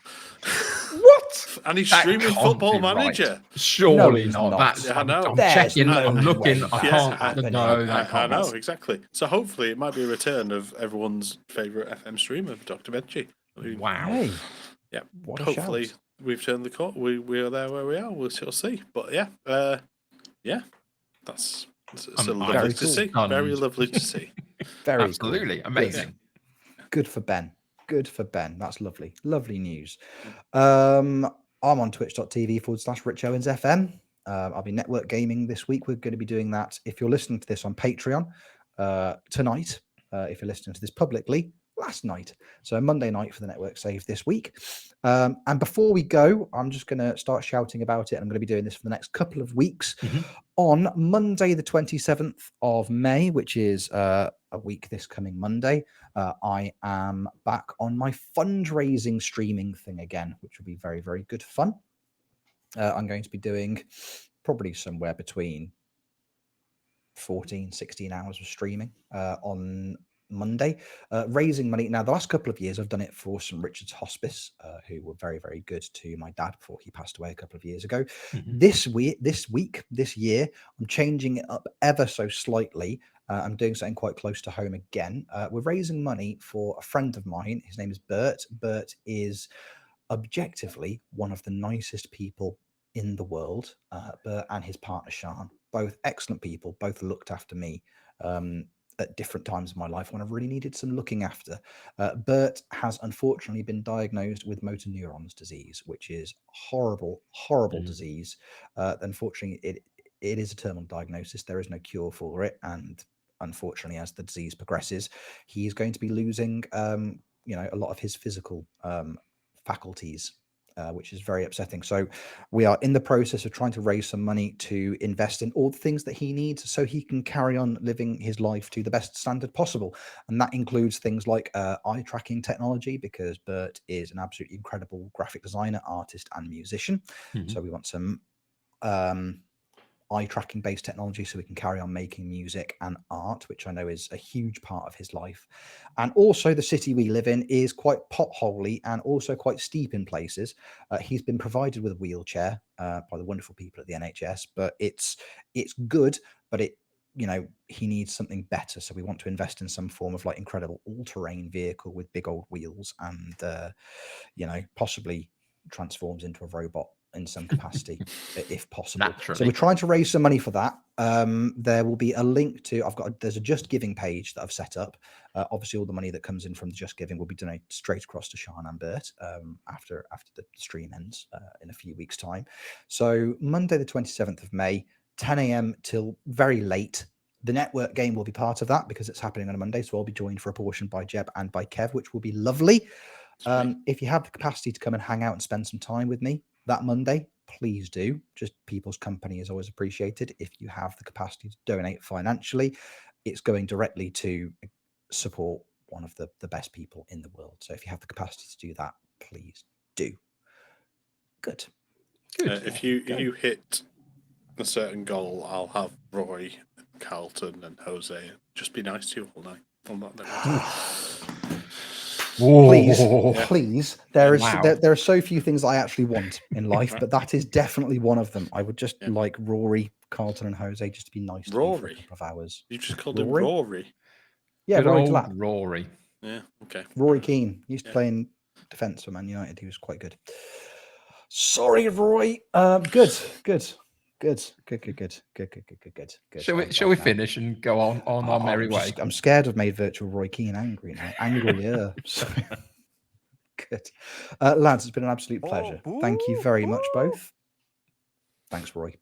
What? And he's That streaming can't Football be right. Manager. Surely he's not. not. That's, Yeah, I know. I'm There's checking. no I'm looking. way I that's can't. No, that I can't. know, exactly. So hopefully it might be a return of everyone's favourite FM streamer, Dr. Benji. Wow. Hey, Yeah. what a Hopefully shout. we've turned the corner. We are there where we are. We'll see. But yeah, that's so lovely very to see. stunned. Very lovely to see. Very Absolutely cool. amazing. Good for Ben. Good for Ben. That's lovely. Lovely news. I'm on twitch.tv/RichOwensFM. I'll be network gaming this week. We're going to be doing that. If you're listening to this on Patreon tonight, if you're listening to this publicly, last night. So Monday night for the network save this week. And before we go, I'm just going to start shouting about it. I'm going to be doing this for the next couple of weeks. On Monday, the 27th of May, which is a week this coming Monday, I am back on my fundraising streaming thing again, which will be very, very good fun. I'm going to be doing probably somewhere between 16 hours of streaming on Monday, raising money. Now, the last couple of years, I've done it for St. Richard's Hospice, who were very, very good to my dad before he passed away a couple of years ago. This year, I'm changing it up ever so slightly. I'm doing something quite close to home again. We're raising money for a friend of mine. His name is Bert. Bert is objectively one of the nicest people in the world. Bert and his partner, Sean, both excellent people, both looked after me at different times of my life when I really needed some looking after. Bert has unfortunately been diagnosed with motor neurons disease, which is horrible disease. Unfortunately, it is a terminal diagnosis. There is no cure for it, and unfortunately, as the disease progresses, he's going to be losing a lot of his physical faculties, which is very upsetting. So we are in the process of trying to raise some money to invest in all the things that he needs so he can carry on living his life to the best standard possible. And that includes things like eye tracking technology, because Bert is an absolutely incredible graphic designer, artist, and musician. So we want some eye tracking based technology so we can carry on making music and art, which I know is a huge part of his life. And also, the city we live in is quite potholy and also quite steep in places. He's been provided with a wheelchair by the wonderful people at the NHS, but it's good, but he needs something better. So we want to invest in some form of like incredible all-terrain vehicle with big old wheels and possibly transforms into a robot in some capacity if possible. Naturally. So we're trying to raise some money for that. There will be a link to there's a Just Giving page that I've set up. Obviously all the money that comes in from the Just Giving will be donated straight across to Sean and Bert after the stream ends in a few weeks time. So Monday the 27th of May, 10 a.m. till very late. The network game will be part of that because it's happening on a Monday, so I'll be joined for a portion by Jeb and by Kev, which will be lovely. If you have the capacity to come and hang out and spend some time with me that Monday, please do. Just people's company is always appreciated. If you have the capacity to donate financially, it's going directly to support one of the best people in the world. So if you have the capacity to do that, please do. Good. If you hit a certain goal, I'll have Roy, Carlton, and Jose just be nice to you all night. On that note. Please. There are so few things I actually want in life, but that is definitely one of them. I would just like Rory, Carlton, and Jose just to be nice to me for a couple of hours. You just called him Rory. Yeah, Good Rory old Delap. Rory. Yeah, okay. Rory Keane. He used to play in defence for Man United. He was quite good. Sorry, Roy. Good. Shall we finish and go on our merry way? I'm scared I've made virtual Roy Keane angry now. Angrier. Good. Lads, it's been an absolute pleasure. Thank you very much, both. Thanks, Roy.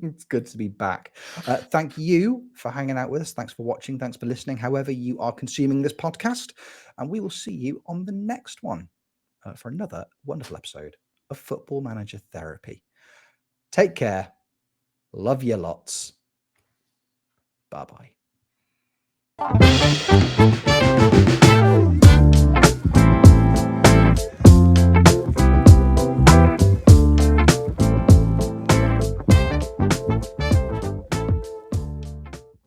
It's good to be back. Thank you for hanging out with us. Thanks for watching. Thanks for listening, however you are consuming this podcast. And we will see you on the next one for another wonderful episode of Football Manager Therapy. Take care. Love you lots. Bye-bye.